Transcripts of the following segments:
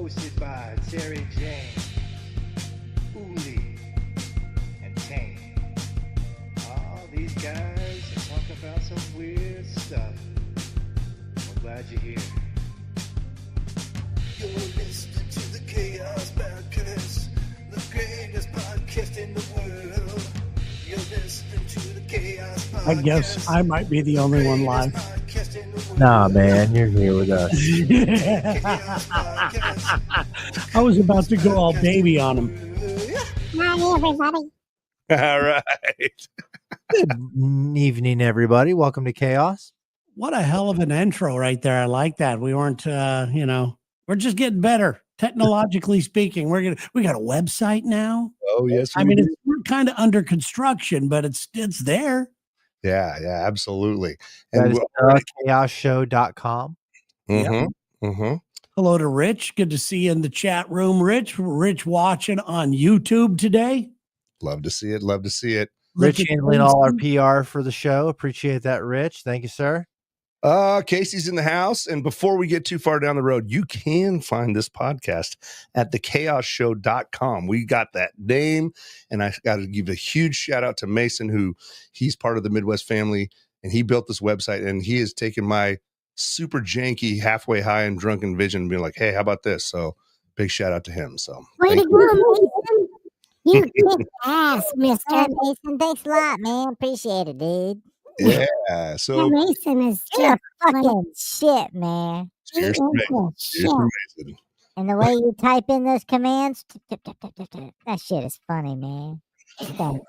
hosted by Terry James, Uli, and Tane. All these guys talk about some weird stuff. I'm glad you're here. You're listening to the Chaos Podcast, the greatest podcast in the world. You're listening to the Chaos Podcast. I guess I might be the only one live. Nah, man, you're here with us. I was about to go all baby on him. Hi, everybody. All right. Good evening, everybody. Welcome to Chaos. What a hell of an intro right there. I like that. We weren't, we're just getting better. Technologically speaking, we got a website now. Oh, yes. I mean, we're kind of under construction, but it's there. Yeah, absolutely. That And is chaosshow.com. Hello to Rich. Good to see you in the chat room, Rich. Rich watching on YouTube today. love to see it. Love to see it. Rich Look at handling all our Casey. PR for the show. Appreciate that, Rich. Thank you, sir. Casey's in the house. And before we get too far down the road, you can find this podcast at thechaosshow.com. We got that name. And I got to give a huge shout out to Mason, he's part of the Midwest family. And he built this website. And he has taken my super janky, halfway high and drunken vision and being like, hey, how about this? So big shout out to him. So Way thank to you. go, Mason. You kick ass, Mr. Mason. Thanks a lot, man. Appreciate it, dude. Yeah. So Mason is just fucking shit, man. cheers to Mason. Shit. Cheers to Mason. And the way you type in those commands, that shit is funny, man. Thanks.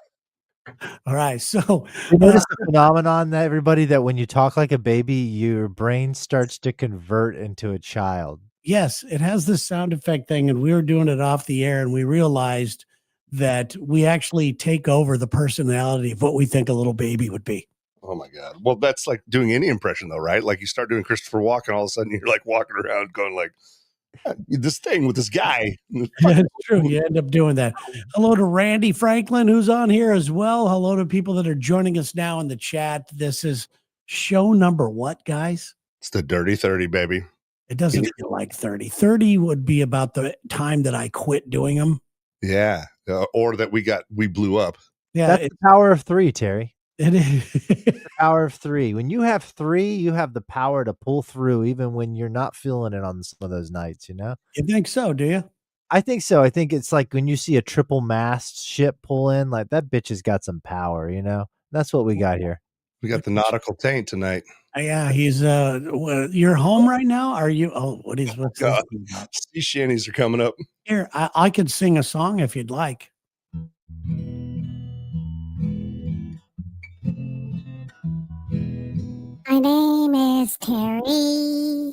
All right. So You notice the phenomenon that everybody that when you talk like a baby, your brain starts to convert into a child. yes, it has this sound effect thing, and we were doing it off the air, and we realized that we actually take over the personality of what we think a little baby would be. Oh my God. Well, that's like doing any impression though, right? Like you start doing Christopher Walken, all of a sudden you're like walking around going like this thing with this guy. That's true. You end up doing that. Hello to Randy Franklin, who's on here as well. Hello to people that are joining us now in the chat. This is show number what, guys? It's the Dirty 30, baby. It doesn't feel like 30. 30 would be about the time that I quit doing them. Yeah. Or that we blew up. Yeah, That's the power of three, Terry. it is. The power of three. When you have three, you have the power to pull through even when you're not feeling it on some of those nights, you know? You think so, do you? I think so. I think it's like when you see a triple mast ship pull in, like that bitch has got some power, you know? That's what we got here. We got the nautical taint tonight. Yeah, he's you're home right now? Are you? Oh, what's God. this about? Sea shanties are coming up. Here, I could sing a song if you'd like. My name is Terry.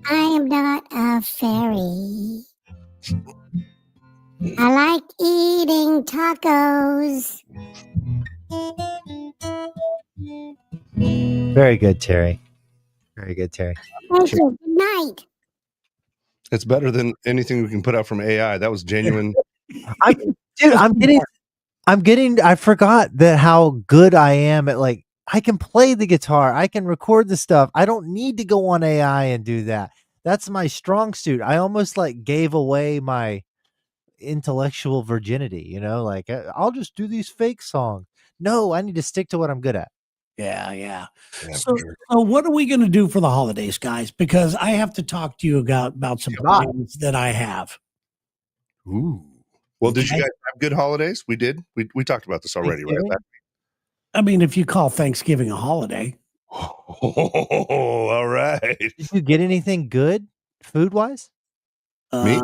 I am not a fairy. I like eating tacos. Very good, Terry. Very good, Terry. Thank you. Good night. It's better than anything we can put out from AI. That was genuine. I forgot that how good I am at like, I can play the guitar. I can record the stuff. I don't need to go on AI and do that. That's my strong suit. I almost like gave away my intellectual virginity, you know, like I'll just do these fake songs. No, I need to stick to what I'm good at. Yeah. Yeah, So, for sure. so what are we going to do for the holidays, guys? Because I have to talk to you about some plans that I have. Ooh. Well, did you Okay. guys have good holidays? We did. We talked about this already, right? Thanksgiving? I mean, if you call Thanksgiving a holiday, Oh, all right. Did you get anything good food wise? Me?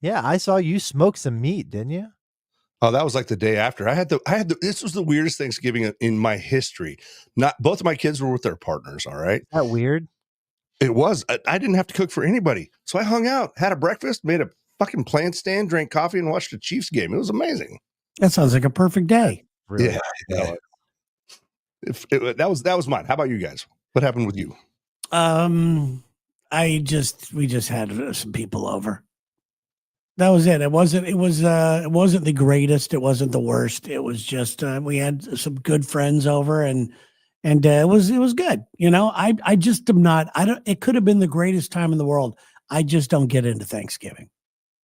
Yeah, I saw you smoke some meat, didn't you? Oh, that was like the day after. This was the weirdest Thanksgiving in my history. Not both of my kids were with their partners. All right. Is that weird? It was. I didn't have to cook for anybody. So I hung out, had a breakfast, made a fucking plant stand, drank coffee, and watched a Chiefs game. It was amazing. that sounds like a perfect day. Really? Yeah. That was mine. How about you guys? What happened with you? We just had some people over. That was it. It wasn't the greatest. It wasn't the worst. It was just, we had some good friends over, and And it was good. I just am not. I don't. It could have been the greatest time in the world. I just don't get into Thanksgiving.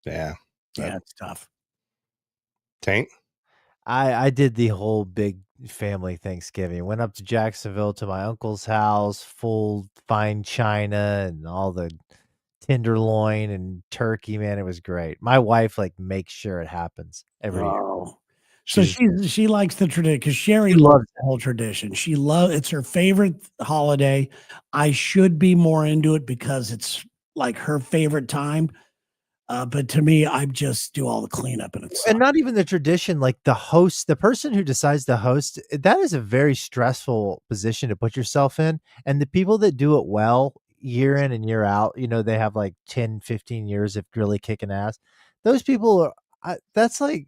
Yeah. Yeah, it's tough. Tank. I did the whole big family Thanksgiving. Went up to Jacksonville to my uncle's house, full fine china and all the tenderloin and turkey. Man, it was great. My wife makes sure it happens every year. Oh, so She's she likes the tradition because Sherry She loves loves the whole tradition. It's her favorite holiday. I should be more into it because it's like her favorite time. But to me, I just do all the cleanup and it's And not even the tradition, like the host, the person who decides to host, that is a very stressful position to put yourself in. And the people that do it well year in and year out, they have like 10, 15 years of really kicking ass. Those people that's like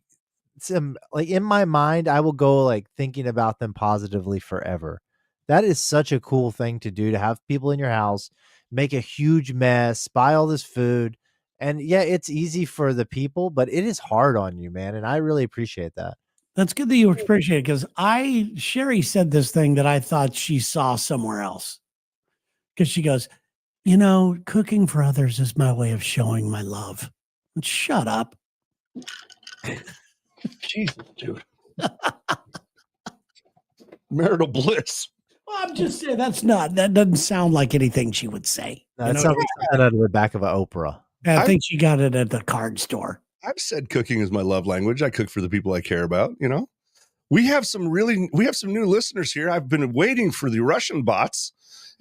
in my mind, I will go thinking about them positively forever. That is such a cool thing to do, to have people in your house, make a huge mess, buy all this food. And yeah, it's easy for the people, but it is hard on you, man. And I really appreciate that. That's good that you appreciate it because Sherry said this thing that I thought she saw somewhere else. Because she goes, cooking for others is my way of showing my love. And shut up. Jesus, dude. Marital bliss. Well, I'm just saying that doesn't sound like anything she would say. No, it sounds like something out of the back of an Oprah. I think she got it at the card store. I've said cooking is my love language. I cook for the people I care about. We have some new listeners here. I've been waiting for the Russian bots,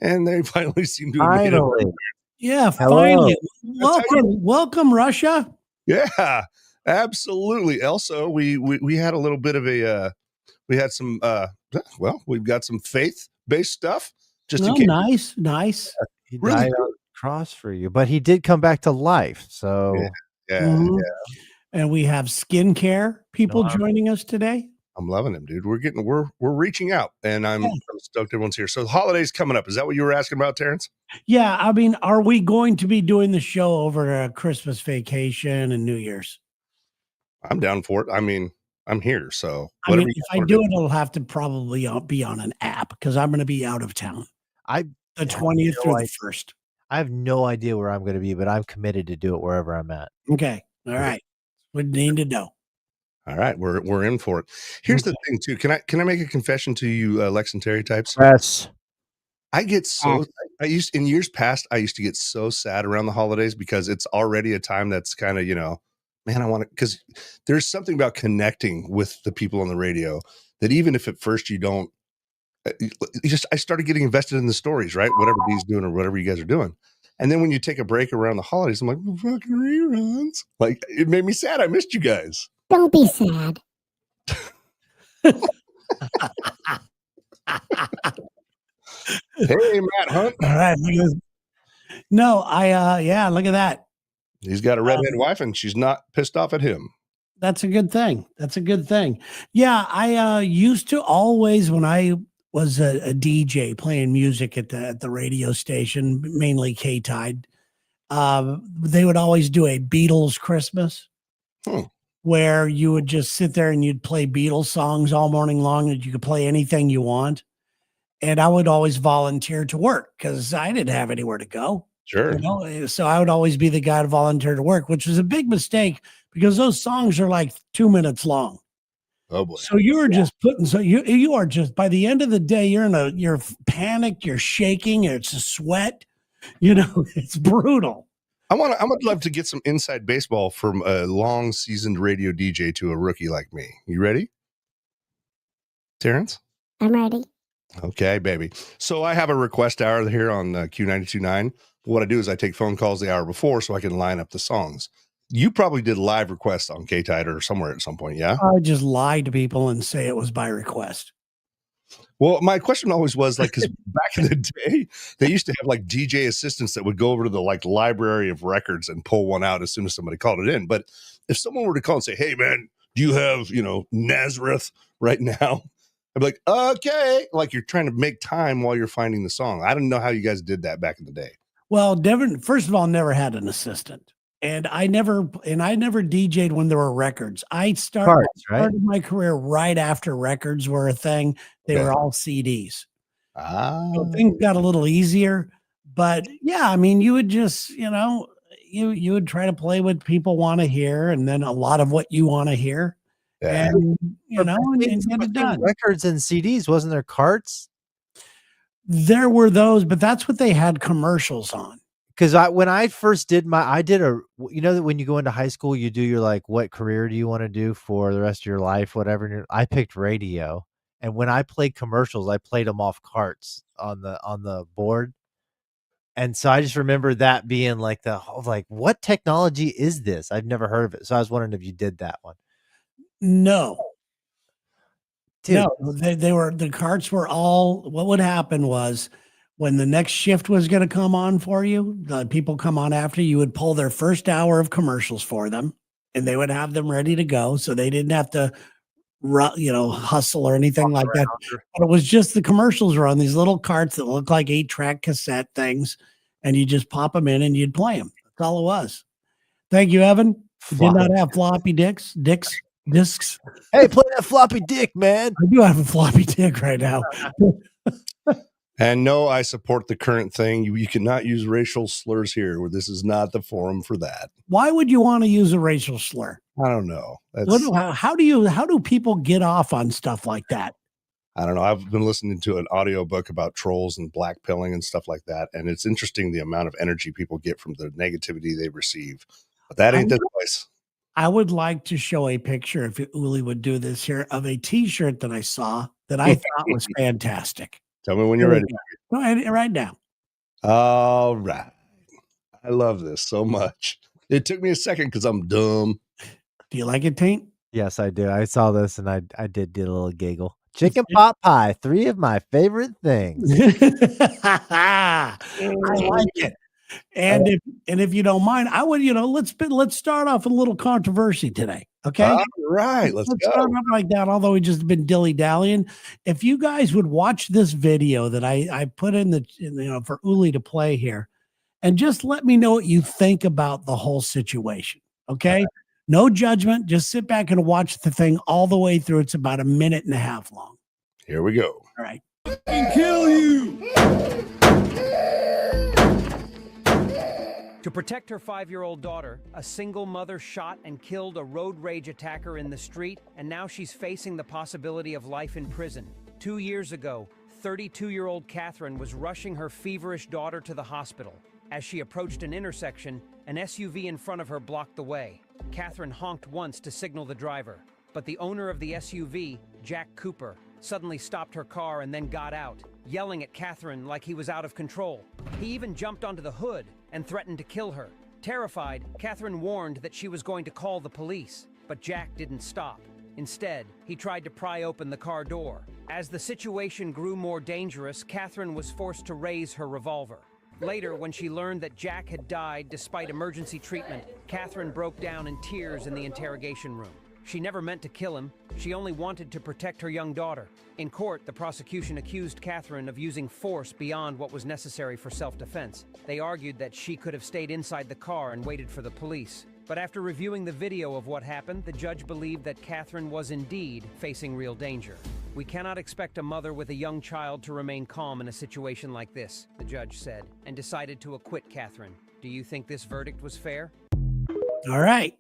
and they finally seem to have made it. Yeah, Hello. finally. Welcome, Russia. Yeah, absolutely. Also, we had a little bit of we had some we've got some faith-based stuff. Just in case. Nice. He died on the cross for you, but he did come back to life. So yeah. And we have skincare people joining us today. I'm loving him, dude. We're reaching out, and I'm stoked everyone's here. So the holidays coming up. Is that what you were asking about, Terrence? Yeah, I mean, are we going to be doing the show over Christmas vacation and New Year's? I'm down for it. I mean, I'm here, so if I do it, it'll have to probably be on an app because I'm going to be out of town. The 20th through the 1st. I have no idea where I'm going to be, but I'm committed to do it wherever I'm at. Okay. All right. We need to know. All right, we're in for it. Here's the thing, too. Can I make a confession to you, Lex and Terry types? Yes. I get in years past, I used to get so sad around the holidays because it's already a time that's kind of, man, I want to, because there's something about connecting with the people on the radio that even if at first you don't, I started getting invested in the stories, right? Whatever D's doing or whatever you guys are doing. And then when you take a break around the holidays, I'm like, fucking reruns. Like, it made me sad. I missed you guys. Don't be sad. Hey, Matt Hunt. All right. No, look at that. He's got a redhead wife and she's not pissed off at him. That's a good thing. Yeah, I used to always, when I was a DJ playing music at the radio station, mainly K-Tide, they would always do a Beatles Christmas where you would just sit there and you'd play Beatles songs all morning long and you could play anything you want. And I would always volunteer to work because I didn't have anywhere to go. Sure. So I would always be the guy to volunteer to work, which was a big mistake because those songs are like 2 minutes long. Oh boy. So you are just you are just, by the end of the day, you're panicked, you're shaking, it's a sweat, it's brutal. I would love to get some inside baseball from a long seasoned radio DJ to a rookie like me. You ready? Terrence? I'm ready. Okay, baby. So I have a request hour here on Q92.9. What I do is I take phone calls the hour before so I can line up the songs. You probably did live requests on K-Tide or somewhere at some point, yeah? I just lie to people and say it was by request. Well, my question always was because back in the day, they used to have DJ assistants that would go over to the library of records and pull one out as soon as somebody called it in. But if someone were to call and say, hey, man, do you have, Nazareth right now? I'd be like, okay. Like you're trying to make time while you're finding the song. I don't know how you guys did that back in the day. Well, Devin, first of all, never had an assistant. And I never DJ'd when there were records. I started my career right after records were a thing. They were all CDs. So things got a little easier. But yeah, I mean, you would just, you would try to play what people want to hear, and then a lot of what you want to hear, Yeah. and But and get it done. records and CDs, wasn't there carts? There were those, but that's what they had commercials on. Because when I first did that when you go into high school, you do your like, what career do you want to do for the rest of your life, whatever. And I picked radio, and when I played commercials, I played them off carts on the board. And so I just remember that being like what technology is this? I've never heard of it. So I was wondering if you did that one. No. Dude. No, the carts were all, what would happen was when the next shift was going to come on for you, the people come on after you would pull their first hour of commercials for them, and they would have them ready to go. So they didn't have to hustle or anything like that. But it was just the commercials were on these little carts that look like 8-track cassette things, and you just pop them in and you'd play them. That's all it was. Thank you, Evan. You did not have floppy discs. Hey, play that floppy dick, man. I do have a floppy dick right now. And no, I support the current thing. You cannot use racial slurs here. This is not the forum for that. Why would you want to use a racial slur? I don't know. How do people get off on stuff like that? I don't know. I've been listening to an audiobook about trolls and blackpilling and stuff like that. And it's interesting the amount of energy people get from the negativity they receive. But that ain't the place. I would like to show a picture, if Uli would do this here, of a t-shirt that I saw that I thought was fantastic. Tell me when you're ready. Go ahead, right now. All right. I love this so much. It took me a second because I'm dumb. Do you like it, Taint? Yes, I do. I saw this and I did a little giggle. Chicken pot pie, 3 of my favorite things. I like it. And if you don't mind, I would, let's start off with a little controversy today. Okay. All right. Let's go. Start off like that, although we just been dilly-dallying. If you guys would watch this video that I put in for Uli to play here, and just let me know what you think about the whole situation. Okay. Right. No judgment. Just sit back and watch the thing all the way through. It's about 1.5 minutes long. Here we go. All right. Kill you. To protect her 5-year-old daughter, a single mother shot and killed a road rage attacker in the street, and now she's facing the possibility of life in prison. 2 years ago, 32-year-old Catherine was rushing her feverish daughter to the hospital. As she approached an intersection, an SUV in front of her blocked the way. Catherine honked once to signal the driver, but the owner of the SUV, Jack Cooper, suddenly stopped her car and then got out, yelling at Catherine like he was out of control. He even jumped onto the hood and threatened to kill her. Terrified, Catherine warned that she was going to call the police, but Jack didn't stop. Instead, he tried to pry open the car door. As the situation grew more dangerous, Catherine was forced to raise her revolver. Later, when she learned that Jack had died despite emergency treatment, Catherine broke down in tears in the interrogation room. She never meant to kill him. She only wanted to protect her young daughter. In court, the prosecution accused Catherine of using force beyond what was necessary for self-defense. They argued that she could have stayed inside the car and waited for the police. But after reviewing the video of what happened, the judge believed that Catherine was indeed facing real danger. We cannot expect a mother with a young child to remain calm in a situation like this, the judge said, and decided to acquit Catherine. Do you think this verdict was fair? All right.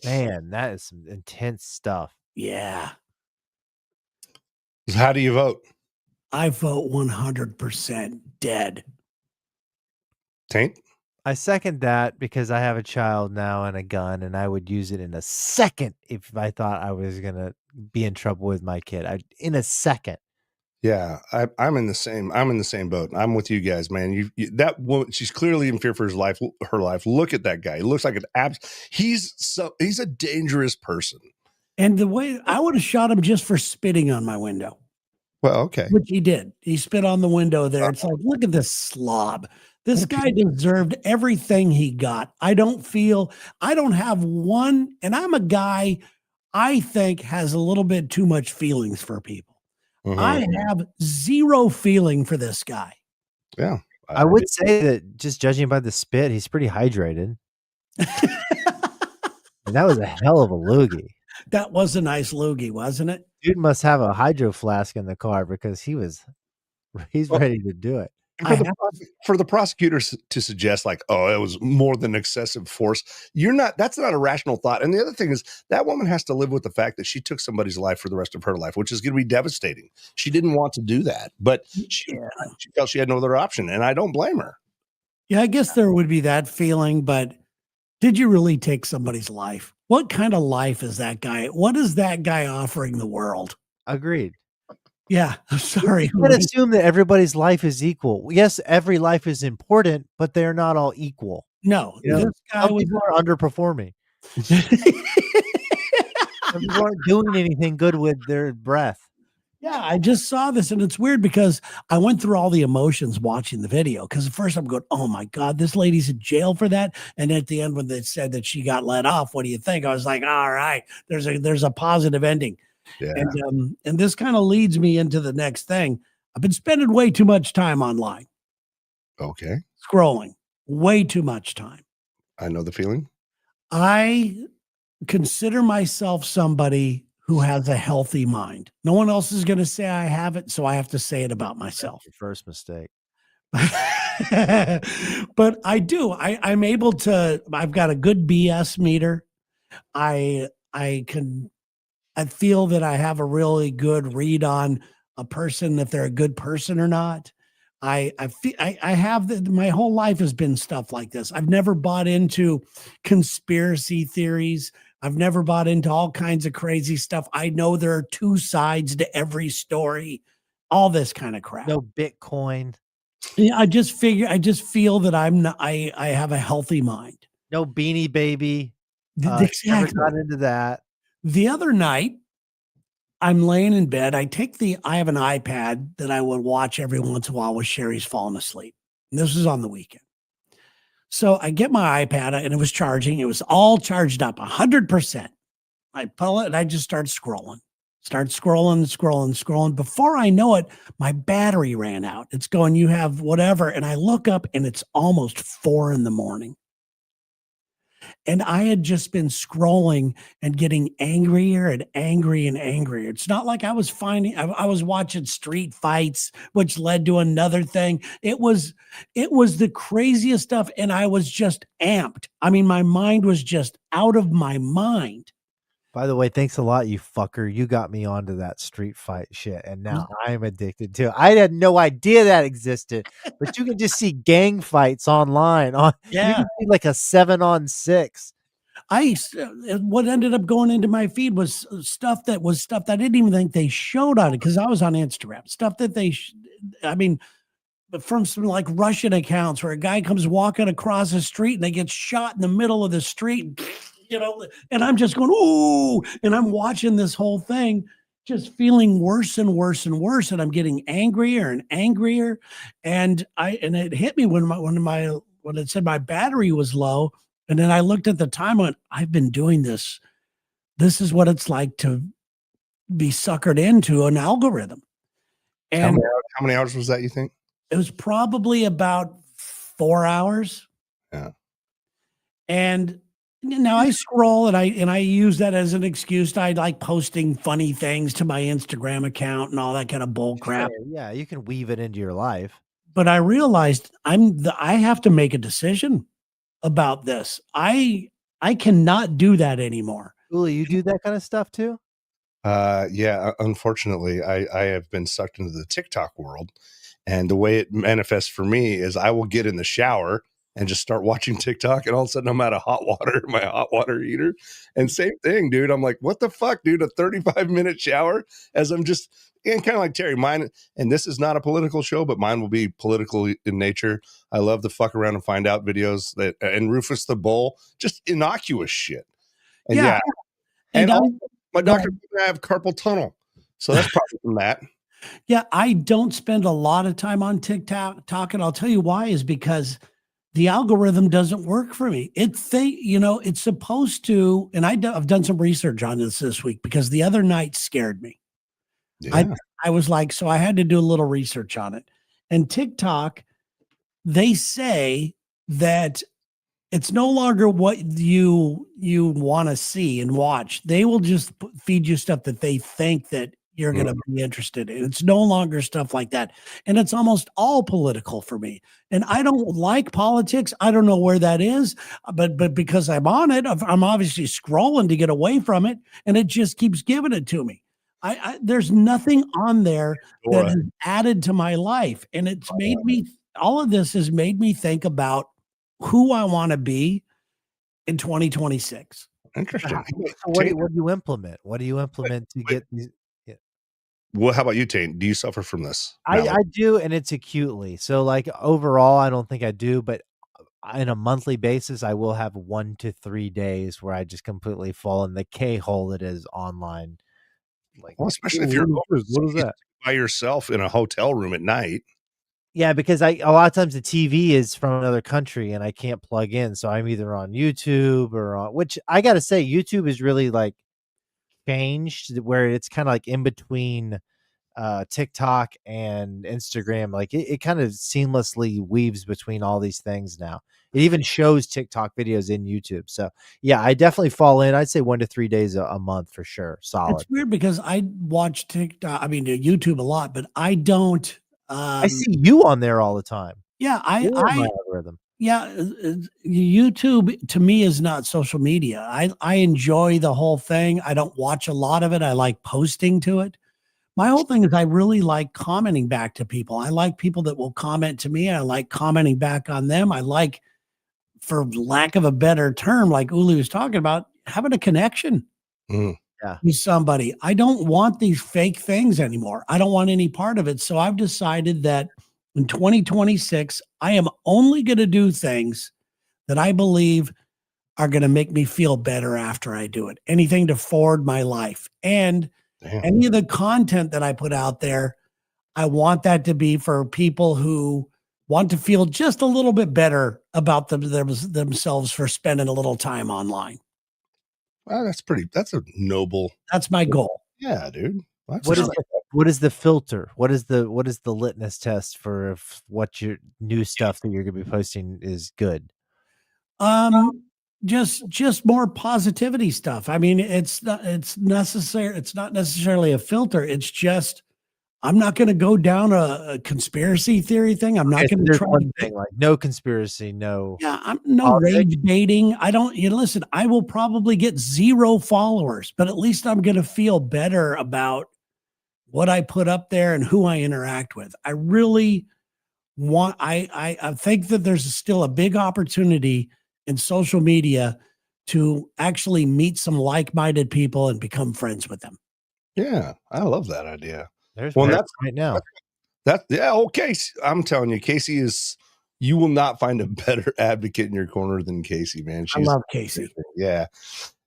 Man, that is some intense stuff. Yeah. How do you vote? I vote 100% dead. Taint? I second that because I have a child now and a gun, and I would use it in a second if I thought I was going to be in trouble with my kid. In a second. Yeah, I'm in the same boat. I'm with you guys, man. That woman, she's clearly in fear for her life. Look at that guy. He looks like he's a dangerous person. And the way I would have shot him just for spitting on my window. Well, okay. Which he did. He spit on the window there. It's like, look at this slob. This guy deserved everything he got. I don't have one, and I'm a guy I think has a little bit too much feelings for people. Mm-hmm. I have zero feeling for this guy. Yeah. I would say that just judging by the spit, he's pretty hydrated. And that was a hell of a loogie. That was a nice loogie, wasn't it? Dude must have a hydro flask in the car because he was He's Well, ready to do it. and I for have, for the prosecutors to suggest like, oh, it was more than excessive force, that's not a rational thought. And the other thing is that woman has to live with the fact that she took somebody's life for the rest of her life, which is going to be devastating. She didn't want to do that, but yeah. she felt she had no other option, and I don't blame her. Yeah, I guess there would be that feeling, but did you really take somebody's life? What kind of life is that guy? What is that guy offering the world? Agreed. Yeah, I'm sorry. You can't assume that everybody's life is equal. Yes, every life is important, but they're not all equal. No, You know, this guy some was. people are underperforming. Some people aren't doing anything good with their breath. Yeah, I just saw this and it's weird because I went through all the emotions watching the video. Because at first I'm going, oh my God, this lady's in jail for that. And at the end, when they said that she got let off, what do you think? I was like, all right, there's a positive ending. Yeah. And this kind of leads me into the next thing. I've been spending way too much time online, Okay. scrolling, way too much time. I know the feeling. I consider myself somebody who has a healthy mind. No one else is going to say I have it, so I have to say it about myself. Your first mistake. But I do. I'm able to. I've got a good BS meter. I feel that I have a really good read on a person if they're a good person or not. I have my whole life has been stuff like this. I've never bought into conspiracy theories. I've never bought into all kinds of crazy stuff. I know there are two sides to every story, all this kind of crap. No Bitcoin. Yeah, I just feel that I'm not, I have a healthy mind. No Beanie Baby. Exactly. Never got into that. The other night, I'm laying in bed. I have an iPad that I would watch every once in a while when Sherry's falling asleep. And this was on the weekend. So I get my iPad and it was charging. It was all charged up, 100%. I pull it and I just start scrolling. Before I know it, my battery ran out. It's going, you have whatever. And I look up and it's almost 4 a.m. And I had just been scrolling and getting angrier and angry and angrier. It's not like I was I was watching street fights, which led to another thing. It was the craziest stuff. And I was just amped. I mean, my mind was just out of my mind. By the way, thanks a lot, you fucker. You got me onto that street fight shit, and now I'm addicted to it. I had no idea that existed, but you can just see gang fights online. You can see like a 7-on-6. What ended up going into my feed was stuff that I didn't even think they showed on it because I was on Instagram. Stuff that from some like Russian accounts where a guy comes walking across the street and they get shot in the middle of the street. And I'm just going, ooh, and I'm watching this whole thing, just feeling worse and worse and worse. And I'm getting angrier and angrier. And it hit me when it said my battery was low. And then I looked at the time and went, I've been doing this. This is what it's like to be suckered into an algorithm. And how many hours was that, you think? it was probably about 4 hours. Yeah. And now I scroll and I use that as an excuse. I like posting funny things to my Instagram account and all that kind of bull crap. Yeah, you can weave it into your life. But I realized I have to make a decision about this. I cannot do that anymore. Uli, you do that kind of stuff too? Yeah, unfortunately, I have been sucked into the TikTok world. And the way it manifests for me is I will get in the shower and just start watching TikTok, and all of a sudden I'm out of hot water, my hot water heater. And same thing, dude. I'm like, what the fuck, dude? A 35-minute shower as I'm just, and kind of like Terry, mine, and this is not a political show, but mine will be political in nature. I love to fuck around and find out videos and Rufus the Bull, just innocuous shit. And yeah. And also, my doctor told me I have carpal tunnel. So that's probably from that. Yeah, I don't spend a lot of time on TikTok, and I'll tell you why is because the algorithm doesn't work for me. It's supposed to, and I've done some research on this week because the other night scared me. Yeah. I was like, so I had to do a little research on it. And TikTok, they say that it's no longer what you want to see and watch. They will just feed you stuff that they think that you're going to be interested in. It's no longer stuff like that. And it's almost all political for me. And I don't like politics. I don't know where that is, but because I'm on it, I'm obviously scrolling to get away from it, and it just keeps giving it to me. There's nothing on there that Dora. has added to my life. And it's made me, all of this has made me think about who I want to be in 2026. Interesting. So what do you implement? What do you implement to get these? Yeah. Well, how about you, Tane? Do you suffer from this? I do, and it's acutely. So like overall, I don't think I do, but in a monthly basis, I will have 1 to 3 days where I just completely fall in the K hole that is online. Like, well, especially if you're what is that? by yourself in a hotel room at night. Yeah, because a lot of times the TV is from another country and I can't plug in, so I'm either on YouTube or on, which I gotta say, YouTube is really like changed where it's kind of like in between TikTok and Instagram. Like it kind of seamlessly weaves between all these things now. It even shows TikTok videos in YouTube. So yeah, I definitely fall in. I'd say 1 to 3 days a month for sure. Solid. It's weird because I watch TikTok, I mean, YouTube a lot, but I don't. I see you on there all the time. Yeah, You're on my algorithm. yeah, YouTube to me is not social media. I enjoy the whole thing. I don't watch a lot of it. I like posting to it. My whole thing is I really like commenting back to people. I like people that will comment to me. I like commenting back on them. I like, for lack of a better term, like Uli was talking about, having a connection. Yeah. With somebody. I don't want these fake things anymore. I don't want any part of it. So I've decided that in 2026, I am only going to do things that I believe are going to make me feel better after I do it. Anything to forward my life. And any of the content that I put out there, I want that to be for people who want to feel just a little bit better about themselves for spending a little time online. Well, that's a noble. That's my goal. Yeah, dude. What is the filter? What is the litmus test for if what your new stuff that you're going to be posting is good? Just more positivity stuff. I mean, it's not necessarily a filter. It's just, I'm not going to go down a conspiracy theory thing. I'm not going to try one thing, like no conspiracy, no. Yeah, I'm no rage baiting. I don't, listen, I will probably get 0 followers, but at least I'm going to feel better about what I put up there and who I interact with. I really want, I think that there's still a big opportunity in social media to actually meet some like-minded people and become friends with them. Yeah, I love that idea. There's that's right now. Casey. I'm telling you, Casey is. You will not find a better advocate in your corner than Casey, man. I love Casey. Yeah,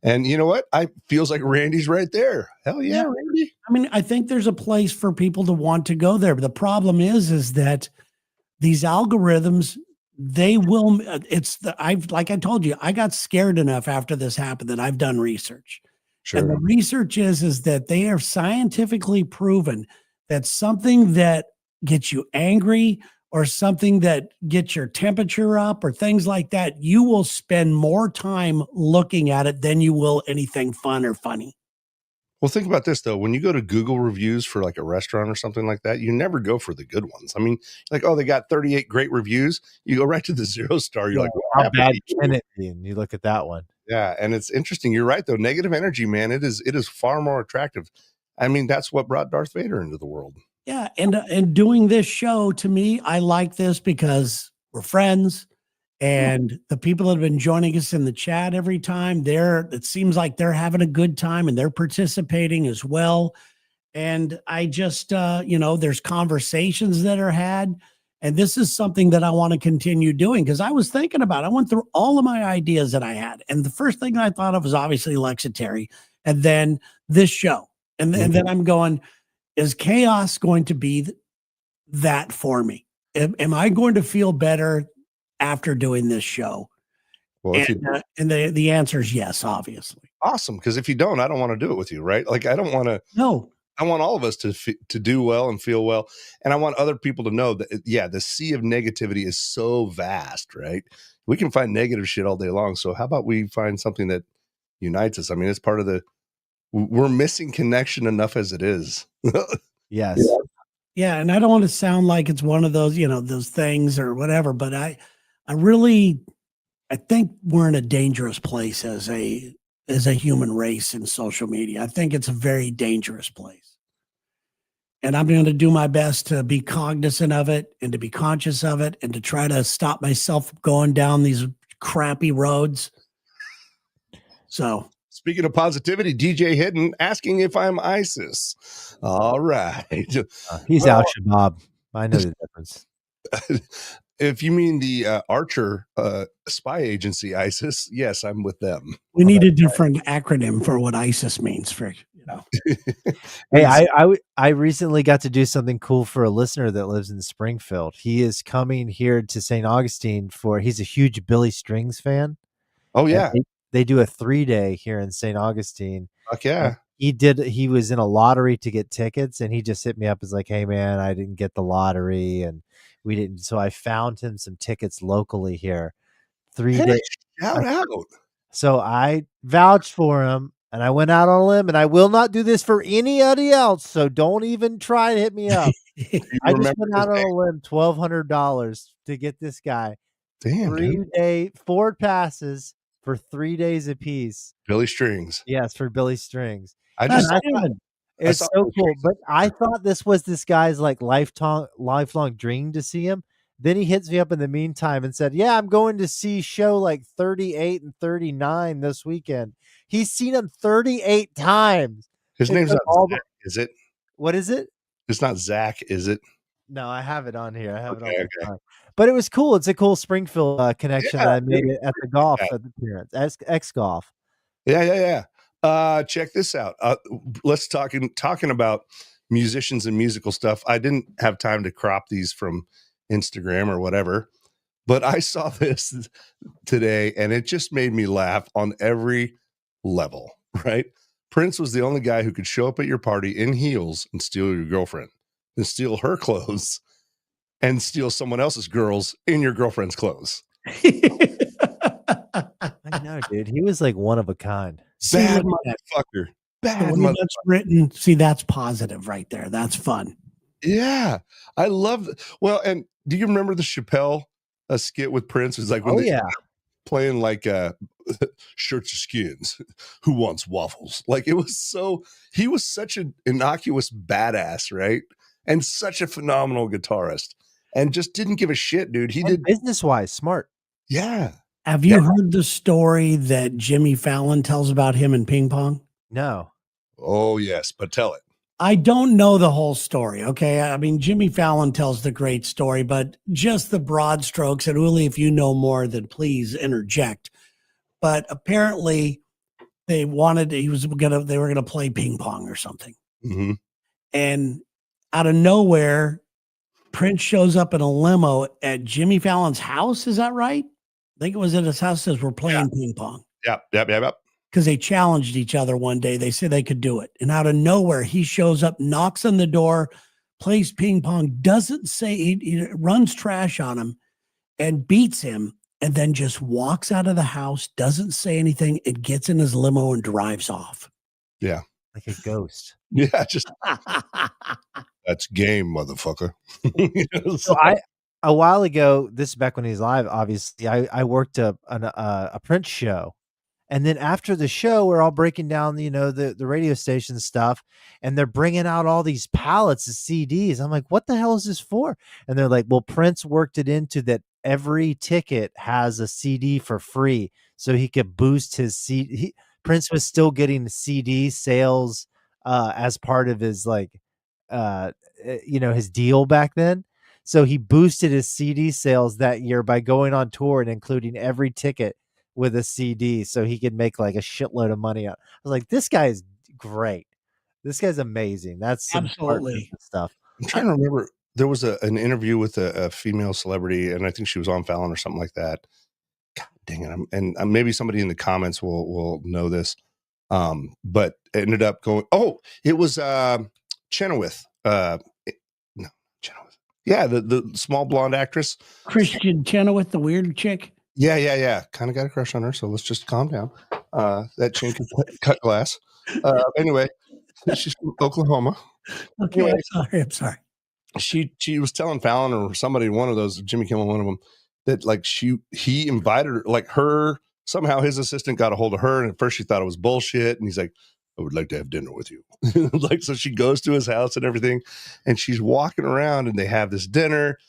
and you know what? I feels like Randy's right there. Hell yeah, Randy. I mean, I think there's a place for people to want to go there, but the problem is that these algorithms, they will. Like I told you, I got scared enough after this happened that I've done research. Sure. And the research is that they are scientifically proven that something that gets you angry or something that gets your temperature up or things like that, you will spend more time looking at it than you will anything fun or funny. Well, think about this, though. When you go to Google reviews for like a restaurant or something like that, you never go for the good ones. I mean, like, oh, they got 38 great reviews. You go right to the 0 star. You're like, well, how bad can it be? And you look at that one. Yeah. And it's interesting. You're right, though. Negative energy, man, it is far more attractive. I mean, that's what brought Darth Vader into the world. Yeah. And doing this show, to me, I like this because we're friends. And the people that have been joining us in the chat every time, it seems like they're having a good time and they're participating as well. And I just, there's conversations that are had. And this is something that I want to continue doing because I was thinking about it. I went through all of my ideas that I had. And the first thing I thought of was obviously Lexitary and then this show. And then I'm going, is chaos going to be that for me? Am I going to feel better after doing this show? Well, and the answer is yes, obviously. Awesome. Because if you don't, I don't want to do it with you, right? Like, I don't want to. No. I want all of us to do well and feel well. And I want other people to know that, the sea of negativity is so vast, right? We can find negative shit all day long. So how about we find something that unites us? I mean, it's part of the We're missing connection enough as it is. Yes. Yeah, and I don't want to sound like it's one of those, those things or whatever, but I really think we're in a dangerous place as a human race in social media. I think it's a very dangerous place. And I'm going to do my best to be cognizant of it and to be conscious of it and to try to stop myself going down these crappy roads. So, speaking of positivity, DJ Hidden asking if I'm ISIS. All right. He's Well- Al Shabaab. I know the difference. If you mean the Archer spy agency ISIS, yes, I'm with them. we need a different acronym for what ISIS means for, Hey, I recently got to do something cool for a listener that lives in Springfield. He is coming here to St. Augustine he's a huge Billy Strings fan. Oh yeah. They do a 3-day here in St. Augustine. Fuck yeah. He was in a lottery to get tickets, and he just hit me up as like, hey man, I didn't get the lottery and we didn't. So I found him some tickets locally here. 3 days. Shout out. So I vouched for him and I went out on a limb, and I will not do this for anybody else. So don't even try to hit me up. I just went out on a limb, $1,200 to get this guy. Damn, 3-day Ford passes for 3 days apiece. Billy Strings. Yes, for Billy Strings. It's so cool. But I thought this was this guy's like lifelong dream to see him. Then he hits me up in the meantime and said, yeah, I'm going to see show like 38 and 39 this weekend. He's seen him 38 times. His name's not Zach, is it? What is it? It's not Zach, is it? No, I have it on here. I have it on the time. But it was cool. It's a cool Springfield connection that I made it at the golf appearance, X Golf. Yeah. Check this out. Let's talking about musicians and musical stuff. I didn't have time to crop these from Instagram or whatever, but I saw this today and it just made me laugh on every level, right? Prince was the only guy who could show up at your party in heels and steal your girlfriend and steal her clothes and steal someone else's girls in your girlfriend's clothes. I know, dude. He was like one of a kind. Bad motherfucker. Bad motherfucker. That's written. See, that's positive right there. That's fun. Yeah. I love well, and do you remember the Chappelle skit with Prince? It was like when playing like shirts or skins. Who wants waffles? Like he was such an innocuous badass, right? And such a phenomenal guitarist. And just didn't give a shit, dude. He did business wise, smart. Yeah. Have you heard the story that Jimmy Fallon tells about him in ping pong? No. Oh, yes, but tell it. I don't know the whole story. Okay. I mean, Jimmy Fallon tells the great story, but just the broad strokes. And Uli, if you know more, then please interject. But apparently they were going to play ping pong or something. Mm-hmm. And out of nowhere, Prince shows up in a limo at Jimmy Fallon's house. Is that right? I think it was at his house. Says we're playing ping pong. Yep. Because they challenged each other one day. They said they could do it. And out of nowhere, he shows up, knocks on the door, plays ping pong, doesn't say, he runs trash on him and beats him, and then just walks out of the house, doesn't say anything, and gets in his limo and drives off. Yeah. Like a ghost. Yeah. Just that's game, motherfucker. So a while ago, this is back when he's live, obviously, I worked a Prince show. And then after the show, we're all breaking down, the radio station stuff, and they're bringing out all these pallets of CDs. I'm like, what the hell is this for? And they're like, well, Prince worked it into that every ticket has a CD for free, so he could boost his CD. Prince was still getting CD sales as part of his his deal back then. So he boosted his CD sales that year by going on tour and including every ticket with a CD so he could make like a shitload of money. I was like, this guy is great. This guy's amazing. That's some absolutely stuff. I'm trying to remember. There was an interview with a female celebrity, and I think she was on Fallon or something like that. God dang it. And maybe somebody in the comments will know this. But it ended up going, it was Chenoweth. Chenoweth. Yeah, the small blonde actress. Christian Chenoweth, the weird chick. Yeah. Kind of got a crush on her, so let's just calm down. That chin can cut glass. Anyway, she's from Oklahoma. Okay, Anyway, I'm sorry. she was telling Fallon or somebody, one of those, Jimmy Kimmel, one of them, that like he invited her, like her, somehow his assistant got a hold of her, and at first she thought it was bullshit, and he's like, I would like to have dinner with you. Like, so she goes to his house and everything, and she's walking around, and they have this dinner,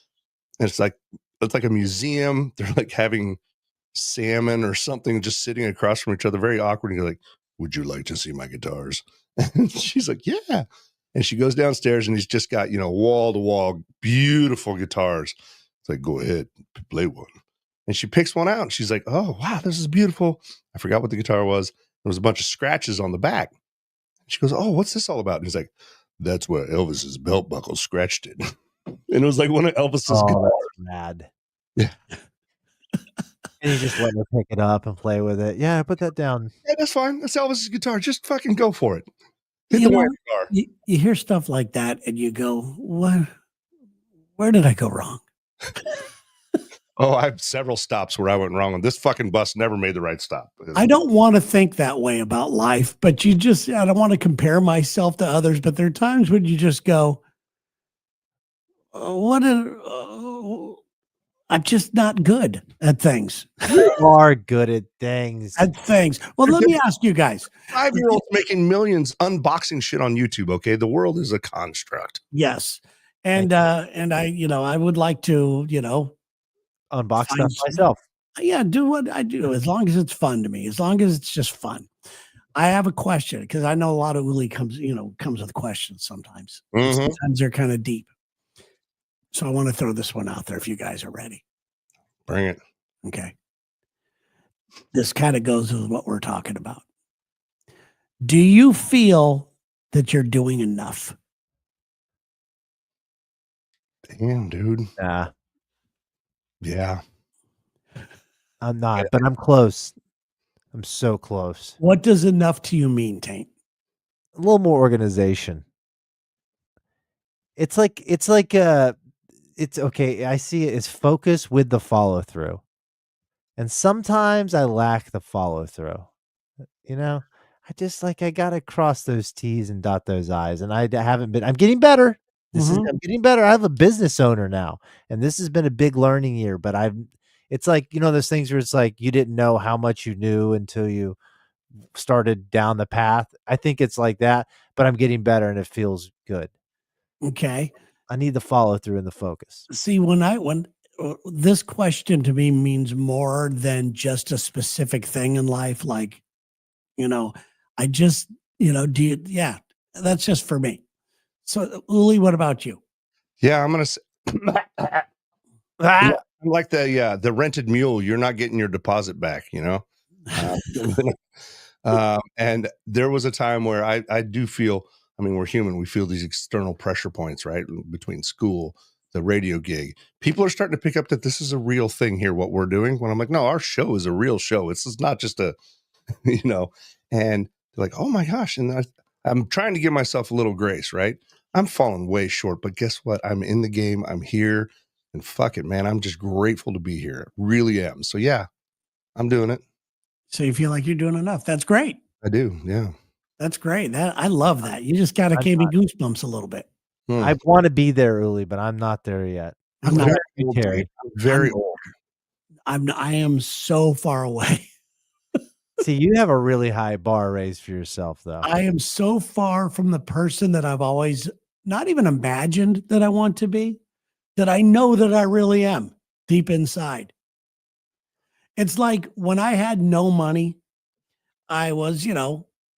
and it's like a museum. They're like having salmon or something, just sitting across from each other, very awkward. And you're like, would you like to see my guitars? And she's like, yeah. And she goes downstairs, and he's just got, wall to wall, beautiful guitars. It's like, go ahead, play one. And she picks one out, and she's like, oh, wow, this is beautiful. I forgot what the guitar was. There was a bunch of scratches on the back. She goes, oh, what's this all about? And he's like, that's where Elvis's belt buckle scratched it. And it was like one of Elvis's guitars. That's mad. Yeah. And he just let her pick it up and play with it. Yeah, put that down. Yeah, that's fine. That's Elvis's guitar. Just fucking go for it. Hit You the know, whammy bar. you hear stuff like that and you go, what? Where did I go wrong? Oh, I have several stops where I went wrong, and this fucking bus never made the right stop. I don't want to think that way about life, but I don't want to compare myself to others, but there are times when you just go, I'm just not good at things. You are good at things. Well, let me ask you guys. 5-year-olds making millions unboxing shit on YouTube. Okay, the world is a construct. Yes. And I would like to, Unbox stuff myself. Yeah, do what I do as long as it's fun to me, as long as it's just fun. I have a question because I know a lot of Uli comes with questions sometimes. Mhm. Sometimes they're kind of deep. So I want to throw this one out there if you guys are ready. Bring it. Okay. This kind of goes with what we're talking about. Do you feel that you're doing enough? Damn, dude. Nah, Yeah. I'm not, but I'm close. I'm so close. What does enough to you mean, Taint? A little more organization. It's okay. I see it as focus with the follow through. And sometimes I lack the follow through. I gotta cross those T's and dot those I's. And I'm getting better. I'm getting better. I have a business owner now, and this has been a big learning year, but it's like, those things where it's like, you didn't know how much you knew until you started down the path. I think it's like that, but I'm getting better and it feels good. Okay. I need the follow through and the focus. See, when this question to me means more than just a specific thing in life. Like, I just, that's just for me. So Uli, what about you? Yeah, I'm gonna say I'm like the rented mule. You're not getting your deposit back, and there was a time where I do feel, we're human. We feel these external pressure points, right? Between school, the radio gig. People are starting to pick up that this is a real thing here, what we're doing. When I'm like, no, our show is a real show. This is not just a, and they're like, oh my gosh. And I'm trying to give myself a little grace, right? I'm falling way short, but guess what? I'm in the game. I'm here, and fuck it, man. I'm just grateful to be here. Really am. So yeah, I'm doing it. So you feel like you're doing enough. That's great. I do. Yeah. That's great. I love that. You just got to give me goosebumps a little bit. I want to be there early, but I'm not there yet. I'm not Terry. I'm very old. I am so far away. See, you have a really high bar raised for yourself, though. I am so far from the person that I've always not even imagined that I want to be, that I know that I really am deep inside. It's like when I had no money, I was,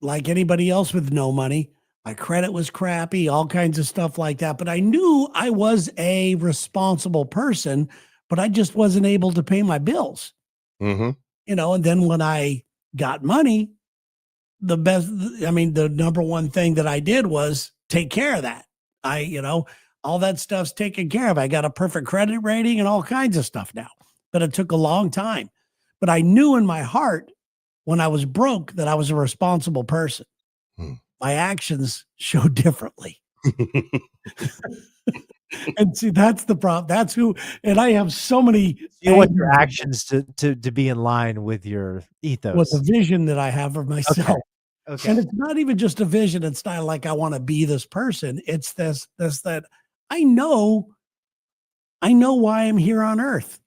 like anybody else with no money. My credit was crappy, all kinds of stuff like that. But I knew I was a responsible person, but I just wasn't able to pay my bills. Mm-hmm. And then when I got money, the number one thing that I did was take care of that. All that stuff's taken care of. I got a perfect credit rating and all kinds of stuff now, but it took a long time. But I knew in my heart when I was broke that I was a responsible person. My actions showed differently. And see, that's the problem. That's who, and I have so many. You want your actions to be in line with your ethos. With the vision that I have of myself. Okay. And it's not even just a vision. It's not like I want to be this person. It's this that I know why I'm here on earth.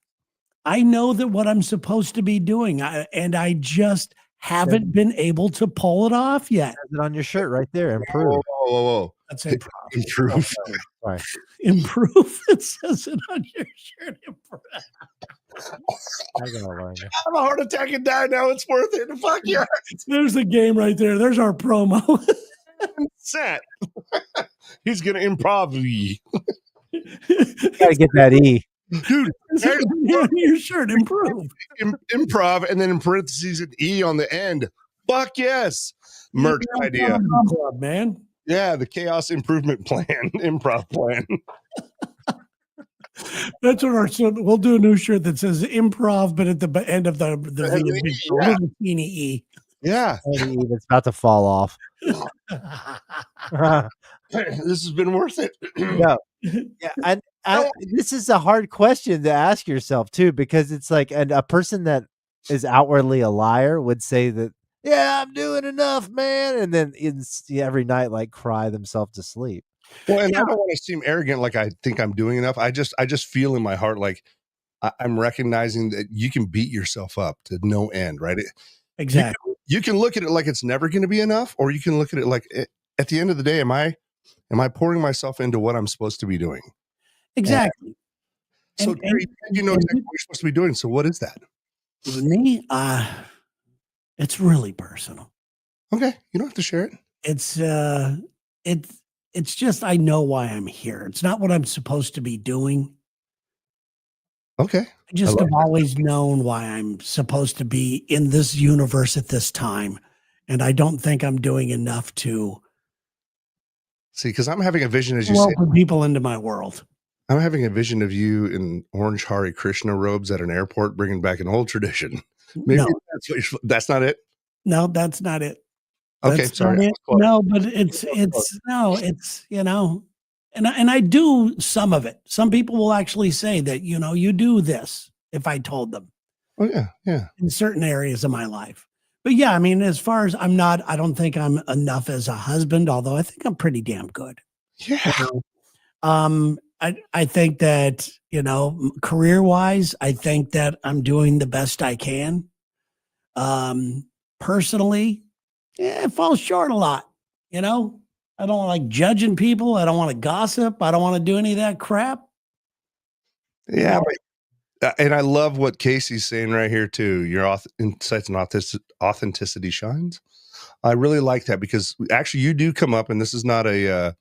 I know that what I'm supposed to be doing, and I just haven't been able to pull it off yet. Has it on your shirt right there. Whoa, Improve. whoa. That's improv. Improve. Sorry. Improve. It says it on your shirt. Improve. I gotta learn. I have a heart attack and die now. It's worth it. Fuck yeah. There's the game right there. There's our promo. Set. He's gonna improv. Gotta get that E. Dude, on your shirt. Improve. improv, and then in parentheses an E on the end. Fuck yes. Merch idea. Club, man. Yeah, the chaos improvement plan, improv plan. That's what we'll do a new shirt that says improv, but at the end of the little teeny E. Yeah. E that's about to fall off. This has been worth it. Yeah. Yeah. And this is a hard question to ask yourself too, because it's like a person that is outwardly a liar would say that, yeah, I'm doing enough, man. And then every night, like cry themselves to sleep. Well, and I don't want to seem arrogant, like I think I'm doing enough. I just feel in my heart like I'm recognizing that you can beat yourself up to no end, right? Exactly. You can look at it like it's never going to be enough, or you can look at it like at the end of the day, am I pouring myself into what I'm supposed to be doing? Exactly. So Terry, you know exactly what you're supposed to be doing. So what is that? With me, it's really personal. Okay, you don't have to share it. It's just I know why I'm here. It's not what I'm supposed to be doing. Okay. I just have always known why I'm supposed to be in this universe at this time. And I don't think I'm doing enough to see, because I'm having a vision, as you welcome people into my world. I'm having a vision of you in orange Hare Krishna robes at an airport, bringing back an old tradition. Maybe No. That's not it. No, that's not it. Okay, That's sorry. not it. No, but it's and I do some of it. Some people will actually say that, you do this if I told them. Oh yeah. In certain areas of my life. But yeah, I mean, as far as I don't think I'm enough as a husband, although I think I'm pretty damn good. Yeah. I think that, career-wise, I think that I'm doing the best I can. Personally, it falls short a lot. I don't like judging people. I don't want to gossip. I don't want to do any of that crap. Yeah. And I love what Casey's saying right here too. Your insights and authenticity shines. I really like that because actually you do come up, and this is not a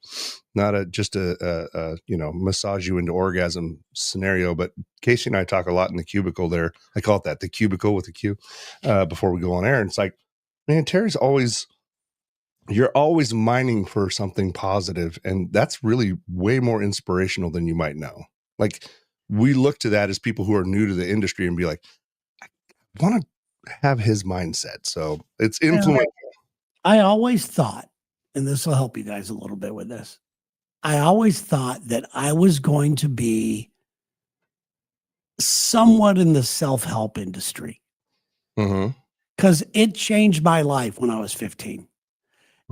massage you into orgasm scenario, but Casey and I talk a lot in the cubicle there. I call it that, the cubicle with a Q, before we go on air. And it's like, man, you're always mining for something positive, and that's really way more inspirational than you might know. Like, we look to that as people who are new to the industry and be like, I want to have his mindset. So it's influential. I always thought, and this will help you guys a little bit with this. I always thought that I was going to be somewhat in the self-help industry. Because it changed my life when I was 15.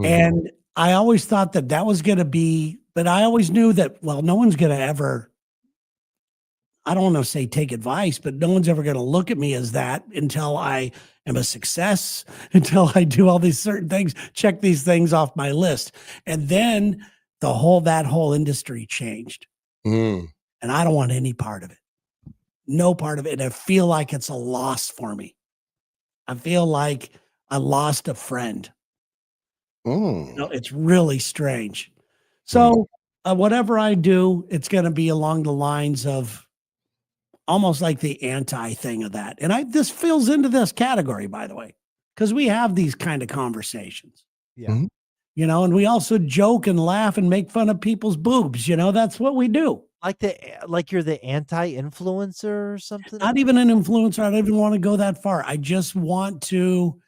And I always thought that was going to be, but I always knew that, well, no one's going to ever, I don't want to say take advice, but no one's ever going to look at me as that until I am a success, until I do all these certain things, check these things off my list. And then that whole industry changed. And I don't want any part of it. No part of it. And I feel like it's a loss for me. I feel like I lost a friend. It's really strange. So whatever I do, it's going to be along the lines of almost like the anti thing of that. And this fills into this category, by the way, because we have these kind of conversations. Yeah. And we also joke and laugh and make fun of people's boobs. That's what we do. Like you're the anti-influencer or something? Not even an influencer. I don't even want to go that far. I just want to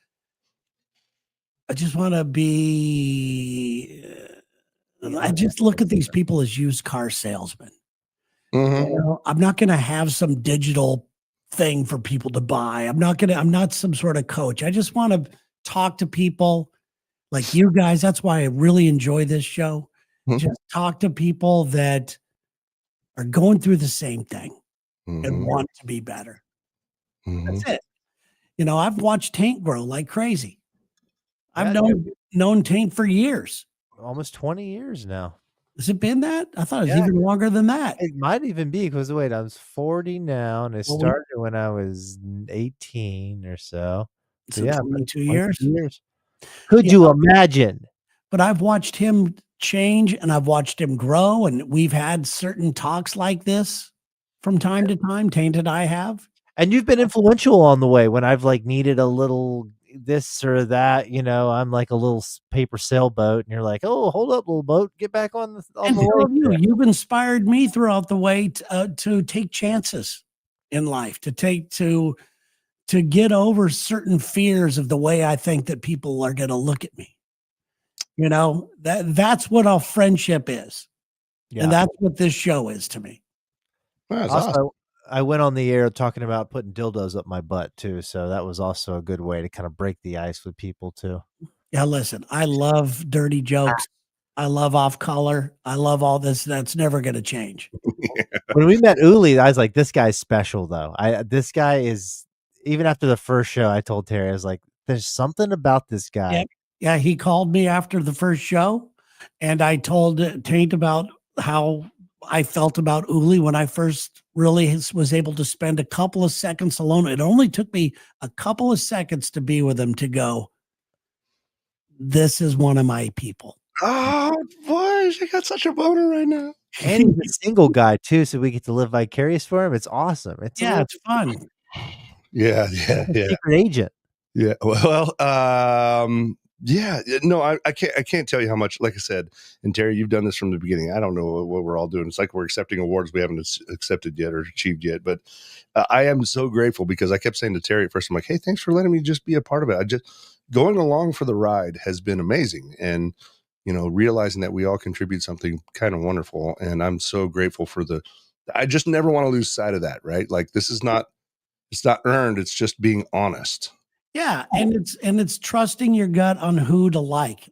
be, I just look at these people as used car salesmen. I'm not going to have some digital thing for people to buy. I'm not some sort of coach. I just want to talk to people like you guys. That's why I really enjoy this show. Mhm. Just talk to people that are going through the same thing and Mhm. want to be better. Mhm. That's it. You know, I've watched Tank grow like crazy. I've Yeah, known Tank for years. almost 20 years now. Has it been that? I thought it was Yeah. even longer than that. It might even be because wait, I'm 40 now, and it Well, started when I was 18 or so. So So yeah, 22 22 years. years. Could Yeah. you imagine? But I've watched him change and I've watched him grow. And we've had certain talks like this from time to time. Tainted I have. And you've been influential on the way when I've like needed a little this or that. You know, I'm like a little paper sailboat, and you're like, "Oh, hold up, little boat, get back on the And so lake." have you. You've inspired me throughout the way to take chances in life, to get over certain fears of the way I think that people are going to look at me. You know, that's what a friendship is. Yeah. And that's what this show is to me. That's Also, awesome. I went on the air talking about putting dildos up my butt too, so that was also a good way to kind of break the ice with people too. Yeah, listen, I love dirty jokes. I love off color. I love all this. That's never going to change. When we met Uli, I was like, "This guy's special, though. This guy is." Even after the first show, I told Terry, I was like, "There's something about this guy." Yeah. Yeah. He called me after the first show and I told Taint about how I felt about Uli when I first really was able to spend a couple of seconds alone. It only took me a couple of seconds to be with him to go, this is one of my people. Oh boy, she got such a boner right now. And he's a single guy too, so we get to live vicarious for him. It's awesome. It's a Yeah, little it's fun. Yeah, secret agent. yeah. Well, no, I can't tell you how much. Like I said, and Terry, you've done this from the beginning. I don't know what we're all doing. It's like we're accepting awards we haven't accepted yet or achieved yet. But I am so grateful because I kept saying to Terry at first, I'm like, hey, thanks for letting me just be a part of it. I just going along for the ride has been amazing, and realizing that we all contribute something kind of wonderful, and I'm so grateful for the. I just never want to lose sight of that. Right, like this is not. It's not earned. It's just being honest. Yeah, and it's trusting your gut on who to like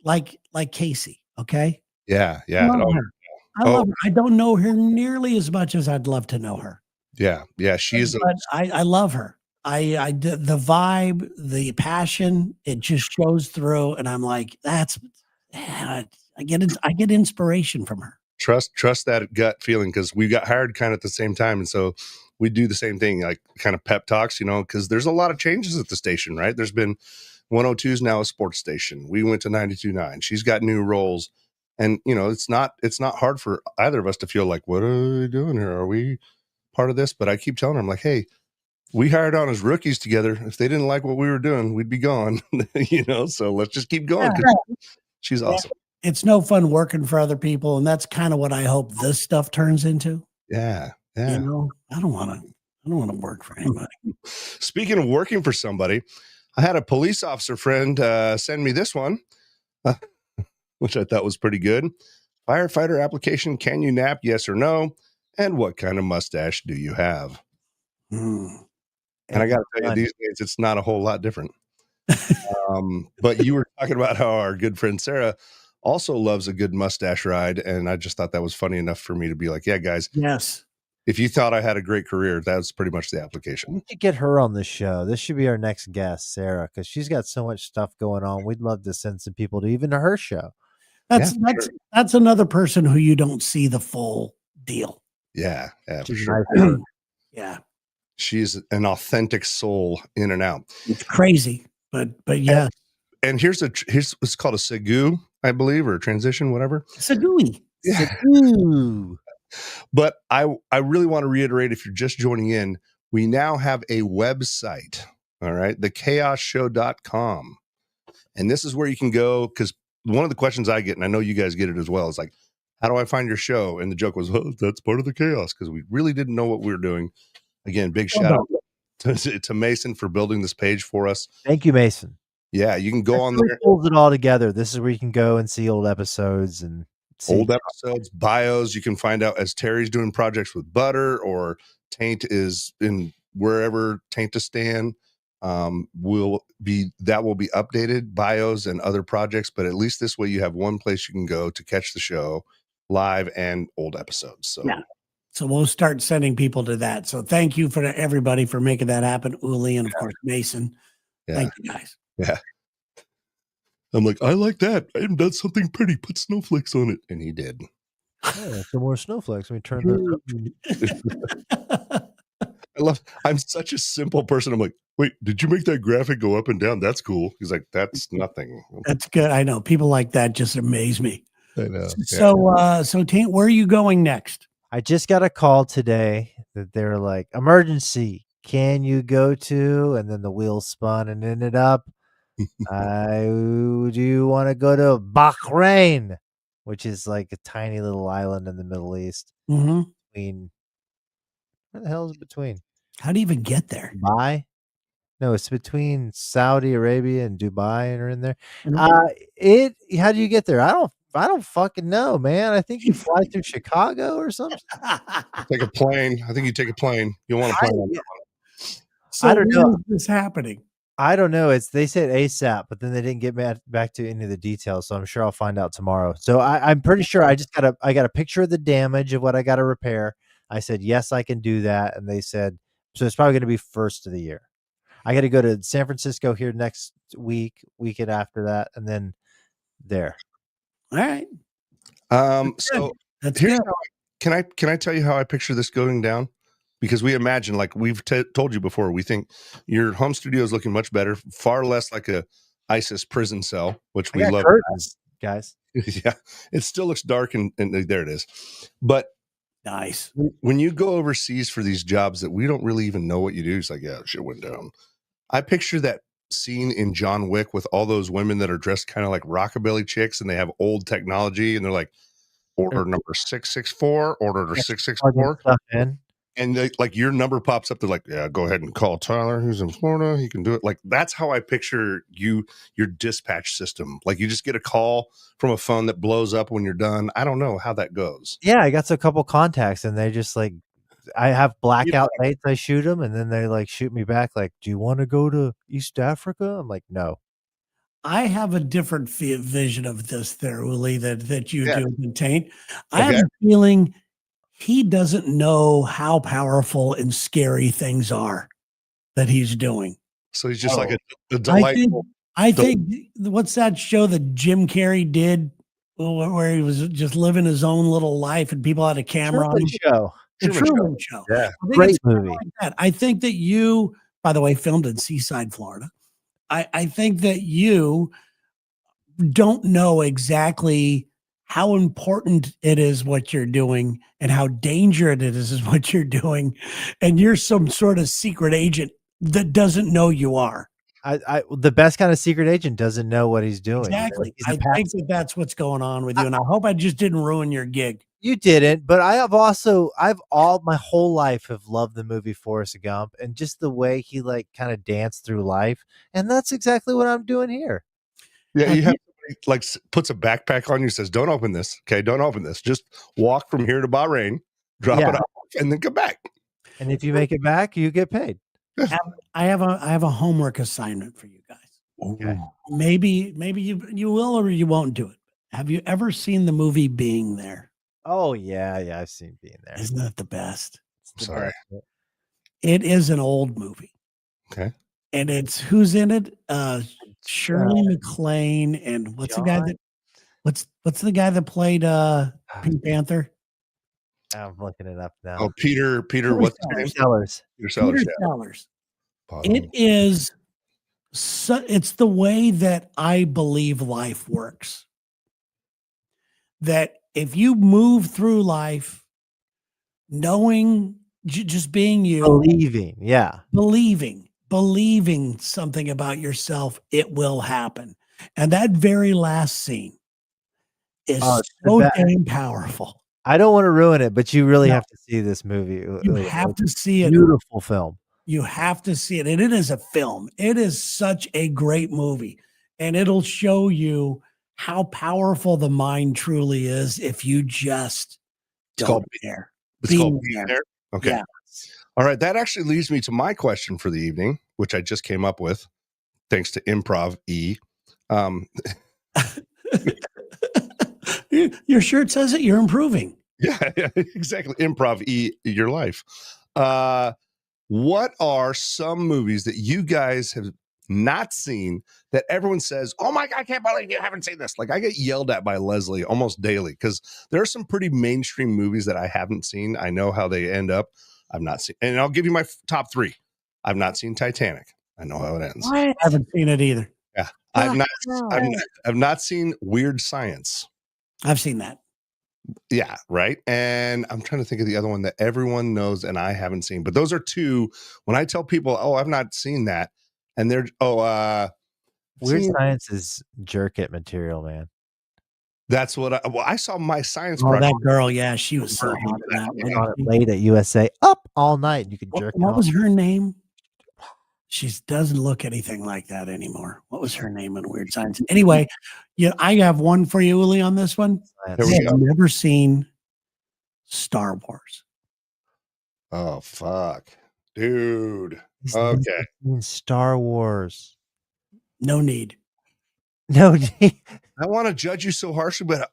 Casey. Okay, Yeah, I yeah. love Oh, her. I oh, love her. I don't know her nearly as much as I'd love to know her, yeah, yeah. She's but I love her. The vibe, the passion, it just shows through, and I'm like, I get inspiration from her. trust that gut feeling because we got hired kind of at the same time, and so we do the same thing, like kind of pep talks, because there's a lot of changes at the station, right? There's been 102 is now a sports station. We went to 92.9. She's got new roles, and it's not hard for either of us to feel like, what are we doing here? Are we part of this? But I keep telling her, I'm like, hey, we hired on as rookies together. If they didn't like what we were doing, we'd be gone, so let's just keep going because she's awesome. It's no fun working for other people, and that's kind of what I hope this stuff turns into. Yeah, You yeah. know, I don't want to work for anybody. Speaking of working for somebody, I had a police officer friend send me this one, which I thought was pretty good. Firefighter application, can you nap? Yes or no? And what kind of mustache do you have? Mm. And I got to tell you, these days, it's not a whole lot different. But you were talking about how our good friend Sarah also loves a good mustache ride. And I just thought that was funny enough for me to be like, yeah, guys, Yes. if you thought I had a great career, that's pretty much the application. We should get her on the show. This should be our next guest, Sarah, because she's got so much stuff going on. We'd love to send some people to even her show. That's another person who you don't see the full deal. Yeah, for She's sure. nice. Yeah. She's an authentic soul in and out. It's crazy, but yeah. And here's it's called a segu, I believe, or a transition, whatever. Sagui. Yeah. Ooh. But I really want to reiterate, if you're just joining in, we now have a website. All right, thechaosshow.com. And this is where you can go, because one of the questions I get, and I know you guys get it as well, is like, how do I find your show? And the joke was, well, that's part of the chaos, because we really didn't know what we were doing. Again, big shout out to Mason for building this page for us. Thank you, Mason. Yeah, you can go on there. Pulls it all together. This is where you can go and see old episodes and old episodes, bios. You can find out as Terry's doing projects with Butter, or Taint is in wherever Taint to stand. will be updated, bios and other projects, but at least this way you have one place you can go to catch the show live and old episodes. So Yeah. So we'll start sending people to that. So thank you for everybody for making that happen, Uli, and of course Mason. yeah. Thank you guys. Yeah. I'm like, I like that. I haven't done something pretty. Put snowflakes on it. And he did. Oh, some more snowflakes. Let me turn those up. I'm such a simple person. I'm like, wait, did you make that graphic go up and down? That's cool. He's like, that's nothing. That's good. I know people like that just amaze me. I know. So Taint, where are you going next? I just got a call today that they're like, emergency. Can you go to? And then the wheels spun and ended up. Do you want to go to Bahrain, which is like a tiny little island in the Middle East? Mm-hmm. Between, where the hell is it between? How do you even get there? Dubai? No, it's between Saudi Arabia and Dubai, and are in there. Mhm. How do you get there? I don't fucking know, man. I think you fly through Chicago or something. Take a plane. I think you take a plane. You'll want to plane on that one. So I don't know. when is this happening? I don't know. They said ASAP, but then they didn't get back to any of the details. So I'm sure I'll find out tomorrow. So I'm pretty sure I got a picture of the damage of what I got to repair. I said, yes, I can do that. And they said, so it's probably going to be first of the year. I got to go to San Francisco here next weekend after that. And then there. All right. So That's here's good. can I tell you how I picture this going down? Because we imagine, like we've told you before, we think your home studio is looking much better, far less like a ISIS prison cell, which we love. Curtains, guys. Yeah, it still looks dark, and there it is. But nice. When you go overseas for these jobs that we don't really even know what you do, it's like, yeah, shit went down. I picture that scene in John Wick with all those women that are dressed kind of like rockabilly chicks, and they have old technology, and they're like, order number 664, order 664. And like your number pops up. They're like, yeah, go ahead and call Tyler, who's in Florida. He can do it. Like, that's how I picture your dispatch system. Like, you just get a call from a phone that blows up when you're done. I don't know how that goes. Yeah, I got a couple contacts, and they just like, I have blackout dates. I shoot them, and then they like shoot me back. Like, do you want to go to East Africa? I'm like, no. I have a different vision of this there, Uli, that you do in Taint. I have a feeling he doesn't know how powerful and scary things are that he's doing. So he's just like a delightful. I think what's that show that Jim Carrey did where he was just living his own little life and people had a camera on him? The Truman Show. Yeah, great movie. Like that. I think that you, by the way, filmed in Seaside, Florida. I think that you don't know exactly how important it is what you're doing and how dangerous it is what you're doing. And you're some sort of secret agent that doesn't know you are. The best kind of secret agent doesn't know what he's doing. Exactly. I think that's what's going on with you. And I hope I just didn't ruin your gig. You didn't, but I've all my whole life have loved the movie Forrest Gump and just the way he like kind of danced through life. And that's exactly what I'm doing here. Yeah, you have somebody like puts a backpack on you, says, "Don't open this. Okay, don't open this. Just walk from here to Bahrain, drop it off, and then come back. And if you make it back, you get paid." I have a homework assignment for you guys. Okay. Maybe you will or you won't do it. Have you ever seen the movie Being There? Oh yeah, I've seen Being There. Isn't that the best? Sorry. It is an old movie. Okay. And it's who's in it? Shirley MacLaine and what's the guy that played Pink Panther? I'm looking it up now. Oh, Peter, what's his name? Sellers. Peter Sellers. It is it's the way that I believe life works. That if you move through life knowing just being you, believing something about yourself, it will happen. And that very last scene is so damn powerful. I don't want to ruin it, but you really have to see this movie. You have to see it. Beautiful film. You have to see it. And it is a film. It is such a great movie. And it'll show you how powerful the mind truly is if you just don't care. It's called Being There. Okay. Yeah. All right. That actually leads me to my question for the evening, which I just came up with thanks to Improv E. Your shirt says it. You're improving. Yeah, exactly. Improv E, your life. What are some movies that you guys have not seen that everyone says, "Oh my God, I can't believe you haven't seen this"? Like I get yelled at by Leslie almost daily because there are some pretty mainstream movies that I haven't seen. I know how they end up. I've not seen, and I'll give you my top 3. I've not seen Titanic. I know how it ends. What? I haven't seen it either. Yeah, I've not seen Weird Science. I've seen that. Yeah, right. And I'm trying to think of the other one that everyone knows and I haven't seen. But those are 2. When I tell people, "Oh, I've not seen that," and they're Weird Science is jerk it material, man. That's what I saw my science Oh, project. that girl, yeah, she was so hot in that one. On it late at USA, up all night. You could jerk. What was her name? She doesn't look anything like that anymore. What was her name in Weird Science? Anyway, yeah, I have one for you, Uli, on this one. Here we go. I've never seen Star Wars. Oh fuck, dude. Okay, Star Wars. No need. No need. I want to judge you so harshly, but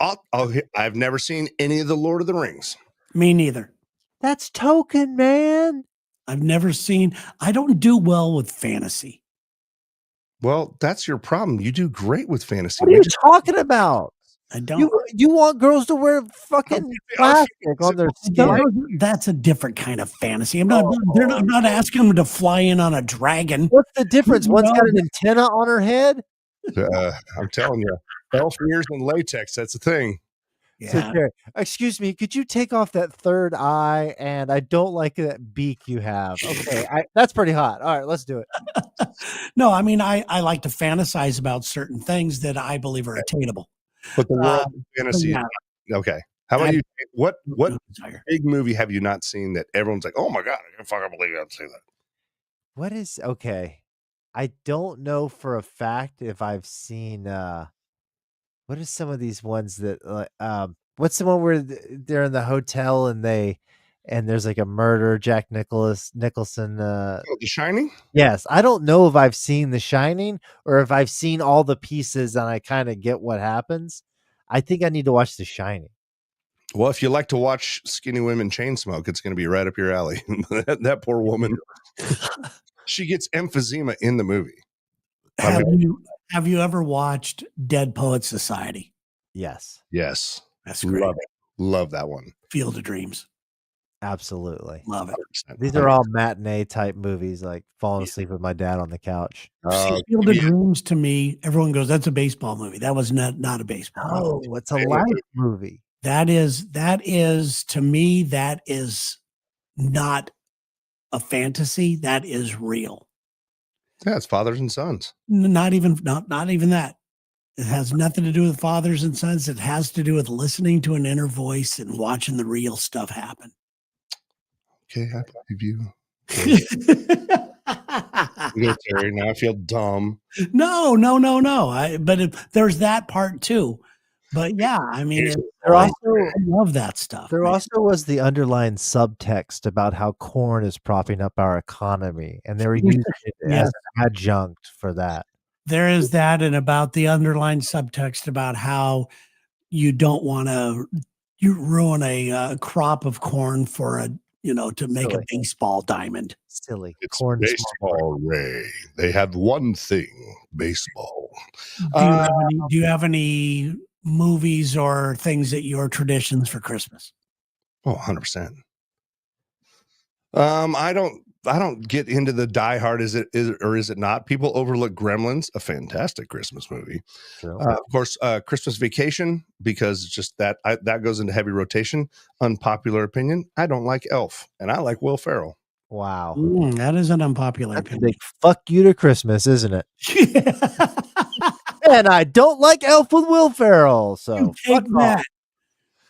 I've never seen any of the Lord of the Rings. Me neither. That's Token, man. I've never seen. I don't do well with fantasy. Well, that's your problem. You do great with fantasy. What are you talking about? I don't. You want girls to wear fucking plastic on their skin? That's a different kind of fantasy. I'm not asking them to fly in on a dragon. What's the difference? One's got an antenna on her head. I'm telling you, elf ears and latex. That's a thing. Yeah. So, Terry, excuse me, could you take off that third eye? And I don't like that beak you have. Okay, that's pretty hot. All right, let's do it. No, I mean, I like to fantasize about certain things that I believe are attainable. But the world of fantasy. yeah. Okay. How about you? What big movie have you not seen that everyone's like, "Oh my God, I can't fucking believe you haven't seen that"? What is okay? I don't know for a fact if I've seen what are some of these ones that what's the one where they're in the hotel and there's like a murder, Jack Nicholson The Shining? Yes, I don't know if I've seen The Shining or if I've seen all the pieces and I kind of get what happens. I think I need to watch The Shining. Well, if you like to watch skinny women chain smoke, it's going to be right up your alley. that poor woman. She gets emphysema in the movie. Have you ever watched Dead Poets Society? Yes. Yes. That's great. Love it. Love that one. Field of Dreams. Absolutely. Love it. 100%. These are all matinee type movies, like falling asleep with my dad on the couch. See, Field of Dreams to me, everyone goes, "That's a baseball movie." That was not a baseball movie. Oh, it's a life movie. That is to me, that is not a fantasy. That is real. Yeah, it's fathers and sons. Not even that. It has nothing to do with fathers and sons. It has to do with listening to an inner voice and watching the real stuff happen. Okay, I believe you. You go, Terry. Now I feel dumb. No. There's that part too. But yeah, I mean, I love that stuff. There also was the underlying subtext about how corn is propping up our economy, and they were using it as an adjunct for that. There is that, and about the underlying subtext about how you don't want to ruin a crop of corn for to make a baseball diamond. Silly. It's Corn baseball, Ray. They have one thing: baseball. Do you have any movies or things that your traditions for Christmas? Oh, 100%. I don't get into the Die Hard. Is it not? People overlook Gremlins, a fantastic Christmas movie. Sure. Of course, Christmas Vacation, because it's just that goes into heavy rotation. Unpopular opinion: I don't like Elf, and I like Will Ferrell. Wow, that is an unpopular That's opinion. a big fuck you to Christmas, isn't it? And I don't like Elf with Will Ferrell. So take that.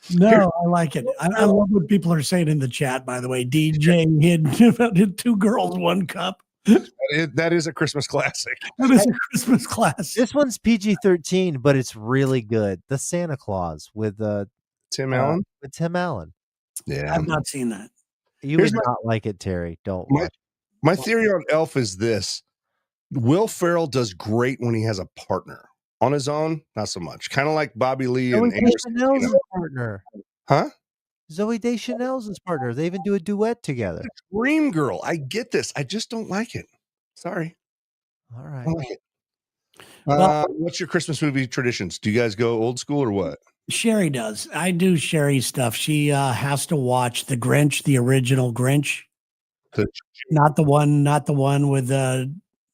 No, I like it. I love what people are saying in the chat, by the way. DJ hid 2 girls, 1 cup. That is a Christmas classic. That is a Christmas classic. This one's PG-13, but it's really good. The Santa Claus with Tim Allen. With Tim Allen. Yeah, I've not seen that. You would not like it, Terry. Don't watch. My theory on Elf is this: Will Ferrell does great when he has a partner. On his own, not so much. Kind of like Bobby Lee Zoe and Deschanel's his partner. Huh? Zoe Deschanel's his partner. They even do a duet together. Dream Girl. I get this. I just don't like it. Sorry. All I right. don't like it. Well- What's your Christmas movie traditions? Do you guys go old school or what? Sherry does. I do Sherry stuff. She has to watch The Grinch, the original Grinch. Not the one with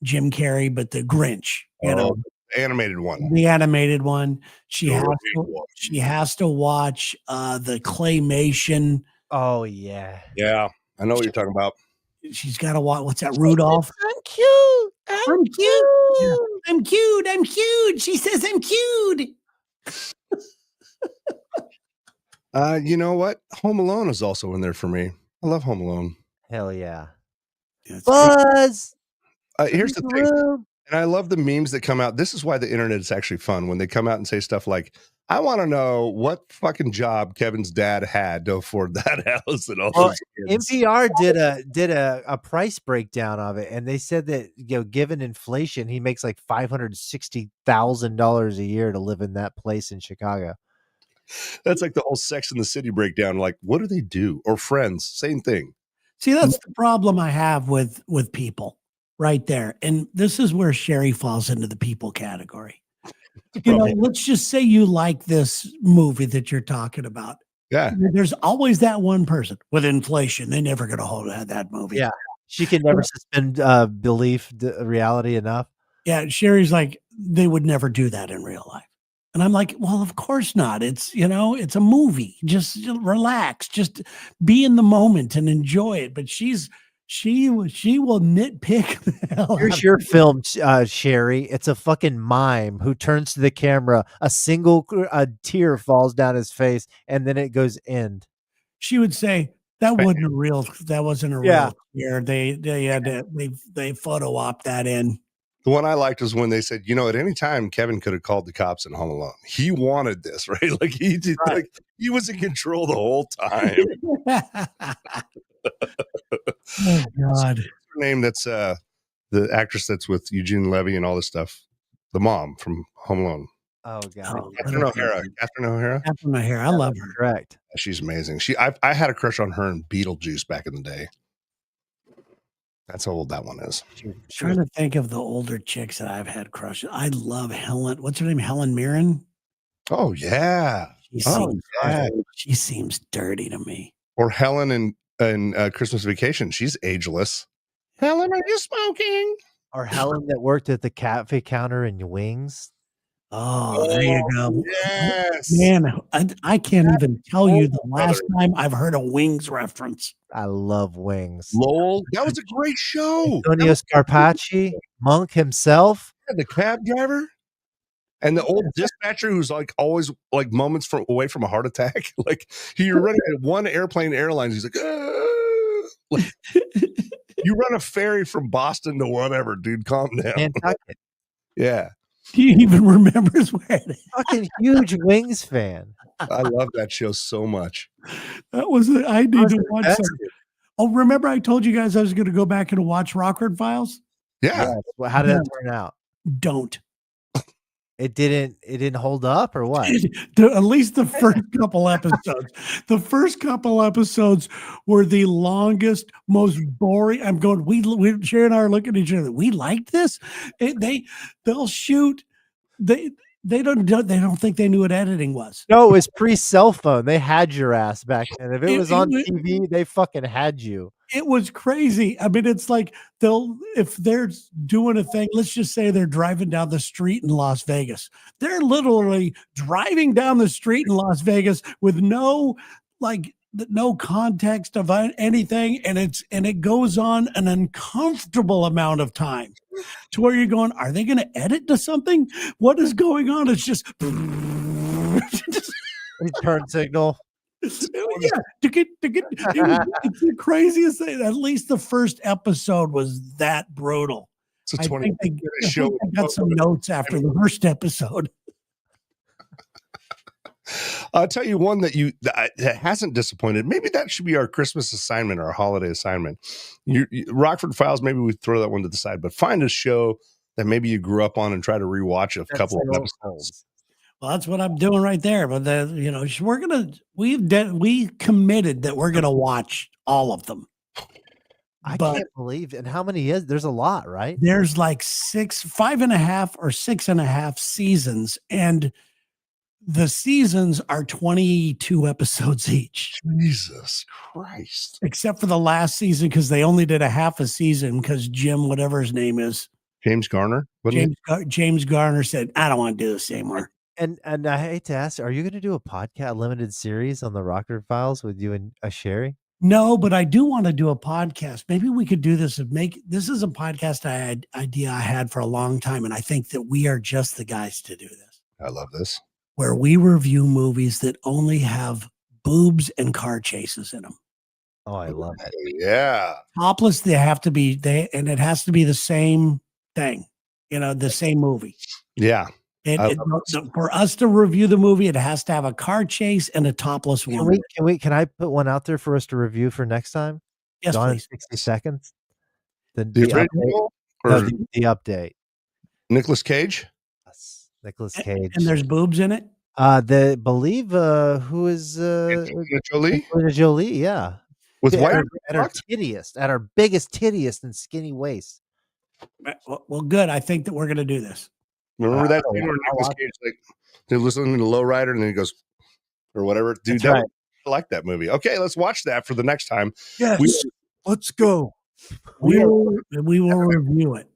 Jim Carrey, but the Grinch. You know, the animated one. the animated one. She The has right to, one. she has to watch the claymation. Oh yeah. Yeah, I know what you're talking about. She's got to watch. What's that? Rudolph. I'm cute. I'm cute. Yeah. I'm cute. I'm cute. She says I'm cute. You know what? Home Alone is also in there for me. I love Home Alone. Hell yeah. That's Buzz. Here's the thing, and I love the memes that come out. This is why the internet is actually fun when they come out and say stuff like, "I want to know what fucking job Kevin's dad had to afford that house and all those kids." NPR did a price breakdown of it, and they said that given inflation, he makes like $560,000 a year to live in that place in Chicago. That's like the whole Sex in the City breakdown. Like, what do they do? Or Friends, same thing. See, that's the problem I have with people right there. And this is where Sherry falls into the people category. You know, let's just say you like this movie that you're talking about. Yeah. There's always that one person with inflation. They're never going to hold that movie. Yeah. She can never suspend reality enough. Yeah. Sherry's like, they would never do that in real life. And I'm like, well, of course not. It's, it's a movie. Just relax, just be in the moment and enjoy it. But she will nitpick the hell Here's your film, Sherry. It's a fucking mime who turns to the camera. A single tear falls down his face, and then it goes end. She would say that wasn't a real tear. They had to they photo op that in. The one I liked was when they said, at any time Kevin could have called the cops in Home Alone. He wanted this, right? Like he did, like he was in control the whole time. Oh God! Her name that's the actress that's with Eugene Levy and all this stuff. The mom from Home Alone. Oh God! Catherine O'Hara. Catherine O'Hara. I love her. Correct. She's amazing. I had a crush on her in Beetlejuice back in the day. That's how old that one is. Trying to think of the older chicks that I've had crushes. I love Helen. What's her name? Helen Mirren. Oh yeah. She seems dirty to me. Or Helen in Christmas Vacation. She's ageless. Helen, are you smoking? Or Helen that worked at the cafe counter in Wings. Oh, there you go. Yes. Man, I can't even tell you the last time I've heard a Wings reference. I love Wings. Lowell. That was a great show. Antonio Scarpacci, Monk himself. The cab driver. And the old dispatcher who's like always like moments away from a heart attack. Like you're running at one airlines. He's like, like you run a ferry from Boston to whatever, dude. Calm down. Nantucket. Yeah. He even remembers where it is. Fucking huge Wings fan. I love that show so much. That was I need to watch that. Oh, remember I told you guys I was going to go back and watch Rockford Files? Yeah. Yes. Well, how did that turn out? Don't. It didn't hold up or what? At least the first couple episodes. The first couple episodes were the longest, most boring. I'm going, we Sherry and I are looking at each other. We liked this. They'll shoot. They don't think they knew what editing was. No, it was pre-cell phone. They had your ass back then. If it was on TV, they fucking had you. It was crazy. I mean, it's like if they're doing a thing, let's just say they're driving down the street in Las Vegas. They're literally driving down the street in Las Vegas with no context of anything. And it goes on an uncomfortable amount of time to where you're going, are they going to edit to something? What is going on? It's just turn signal. Yeah, it's the craziest thing. At least the first episode was that brutal. I think they got some notes after the first episode. I'll tell you one that hasn't disappointed. Maybe that should be our Christmas assignment or our holiday assignment. Rockford Files, maybe we throw that one to the side, but find a show that maybe you grew up on and try to rewatch a couple of episodes. Well, that's what I'm doing right there. But we committed that we're gonna watch all of them. I can't believe. And how many is there's a lot, right? There's like 5.5 or 6.5 seasons, and the seasons are 22 episodes each. Jesus Christ! Except for the last season, because they only did a half a season because Jim, whatever his name is, James Garner. James Garner said, "I don't want to do this anymore." And I hate to ask, are you going to do a podcast limited series on the Rockford Files with you and Sherry? No, but I do want to do a podcast. Maybe we could do this this is a podcast idea I had for a long time, and I think that we are just the guys to do this. I love this. Where we review movies that only have boobs and car chases in them. Oh, I love it. Yeah. Topless, they have to be and it has to be the same thing, the same movie. Yeah. For us to review the movie, it has to have a car chase and a topless woman. Can I put one out there for us to review for next time? Yes, Gone please. in 60 seconds. The original update. No, the update. Nicolas Cage. Yes, Nicolas Cage. And there's boobs in it. Believe who is Angelina Jolie? Angelina Jolie, yeah. With white at her tittiest, at her biggest tittiest and skinny waist. Well, good. I think that we're going to do this. Remember that scene where Nicolas Cage they're listening to Lowrider and then he goes or whatever. Dude, I like that movie. Okay, let's watch that for the next time. Yes, let's go. We will review it.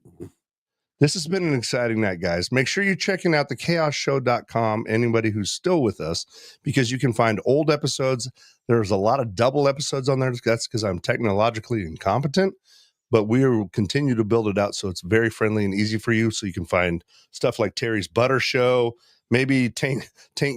This has been an exciting night, guys. Make sure you're checking out thechaosshow.com, anybody who's still with us, because you can find old episodes. There's a lot of double episodes on there. That's because I'm technologically incompetent, but we will continue to build it out so it's very friendly and easy for you. So you can find stuff like Terry's Butter Show. Maybe Tank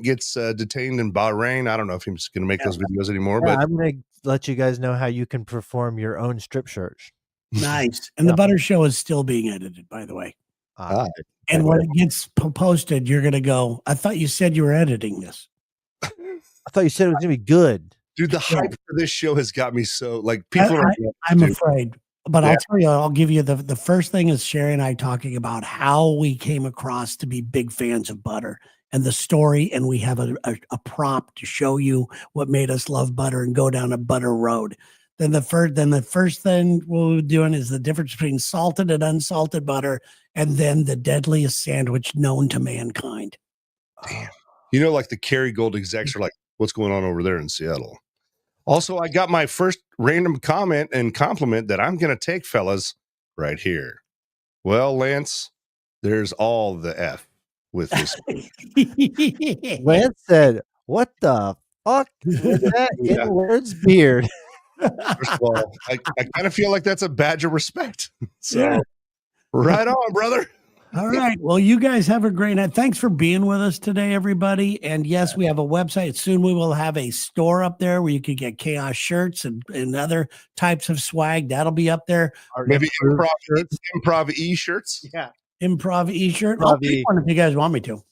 gets detained in Bahrain. I don't know if he's going to make those videos anymore. But I'm going to let you guys know how you can perform your own strip search. Nice. And the Butter Show is still being edited, by the way. And when it gets posted, you're going to go, I thought you said you were editing this. I thought you said it was going to be good. Dude, the hype for this show has got me so like people I'm afraid. But I'll tell you, I'll give you the first thing is Sherry and I talking about how we came across to be big fans of butter and the story. And we have a prompt to show you what made us love butter and go down a butter road. Then the first thing we're doing is the difference between salted and unsalted butter, and then the deadliest sandwich known to mankind. Damn. Like the Kerrygold execs are like, what's going on over there in Seattle? Also, I got my first random comment and compliment that I'm going to take, fellas, right here. Well, Lance, there's all the F with this. Lance said, what the fuck with that N-word's beard? First of all, I kind of feel like that's a badge of respect. So, right on, brother. All right. Well, you guys have a great night. Thanks for being with us today, everybody. And yes, we have a website. Soon we will have a store up there where you can get Chaos shirts and other types of swag. That'll be up there. Maybe improv e-shirts. Yeah. Improv e-shirt. I'll take one if you guys want me to.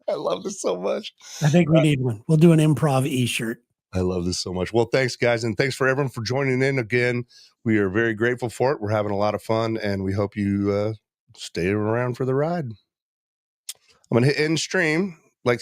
I love this so much. I think we need one. We'll do an improv e-shirt. I love this so much. Well, thanks, guys. And thanks for everyone for joining in again. We are very grateful for it. We're having a lot of fun, and we hope you stay around for the ride. I'm going to hit end stream like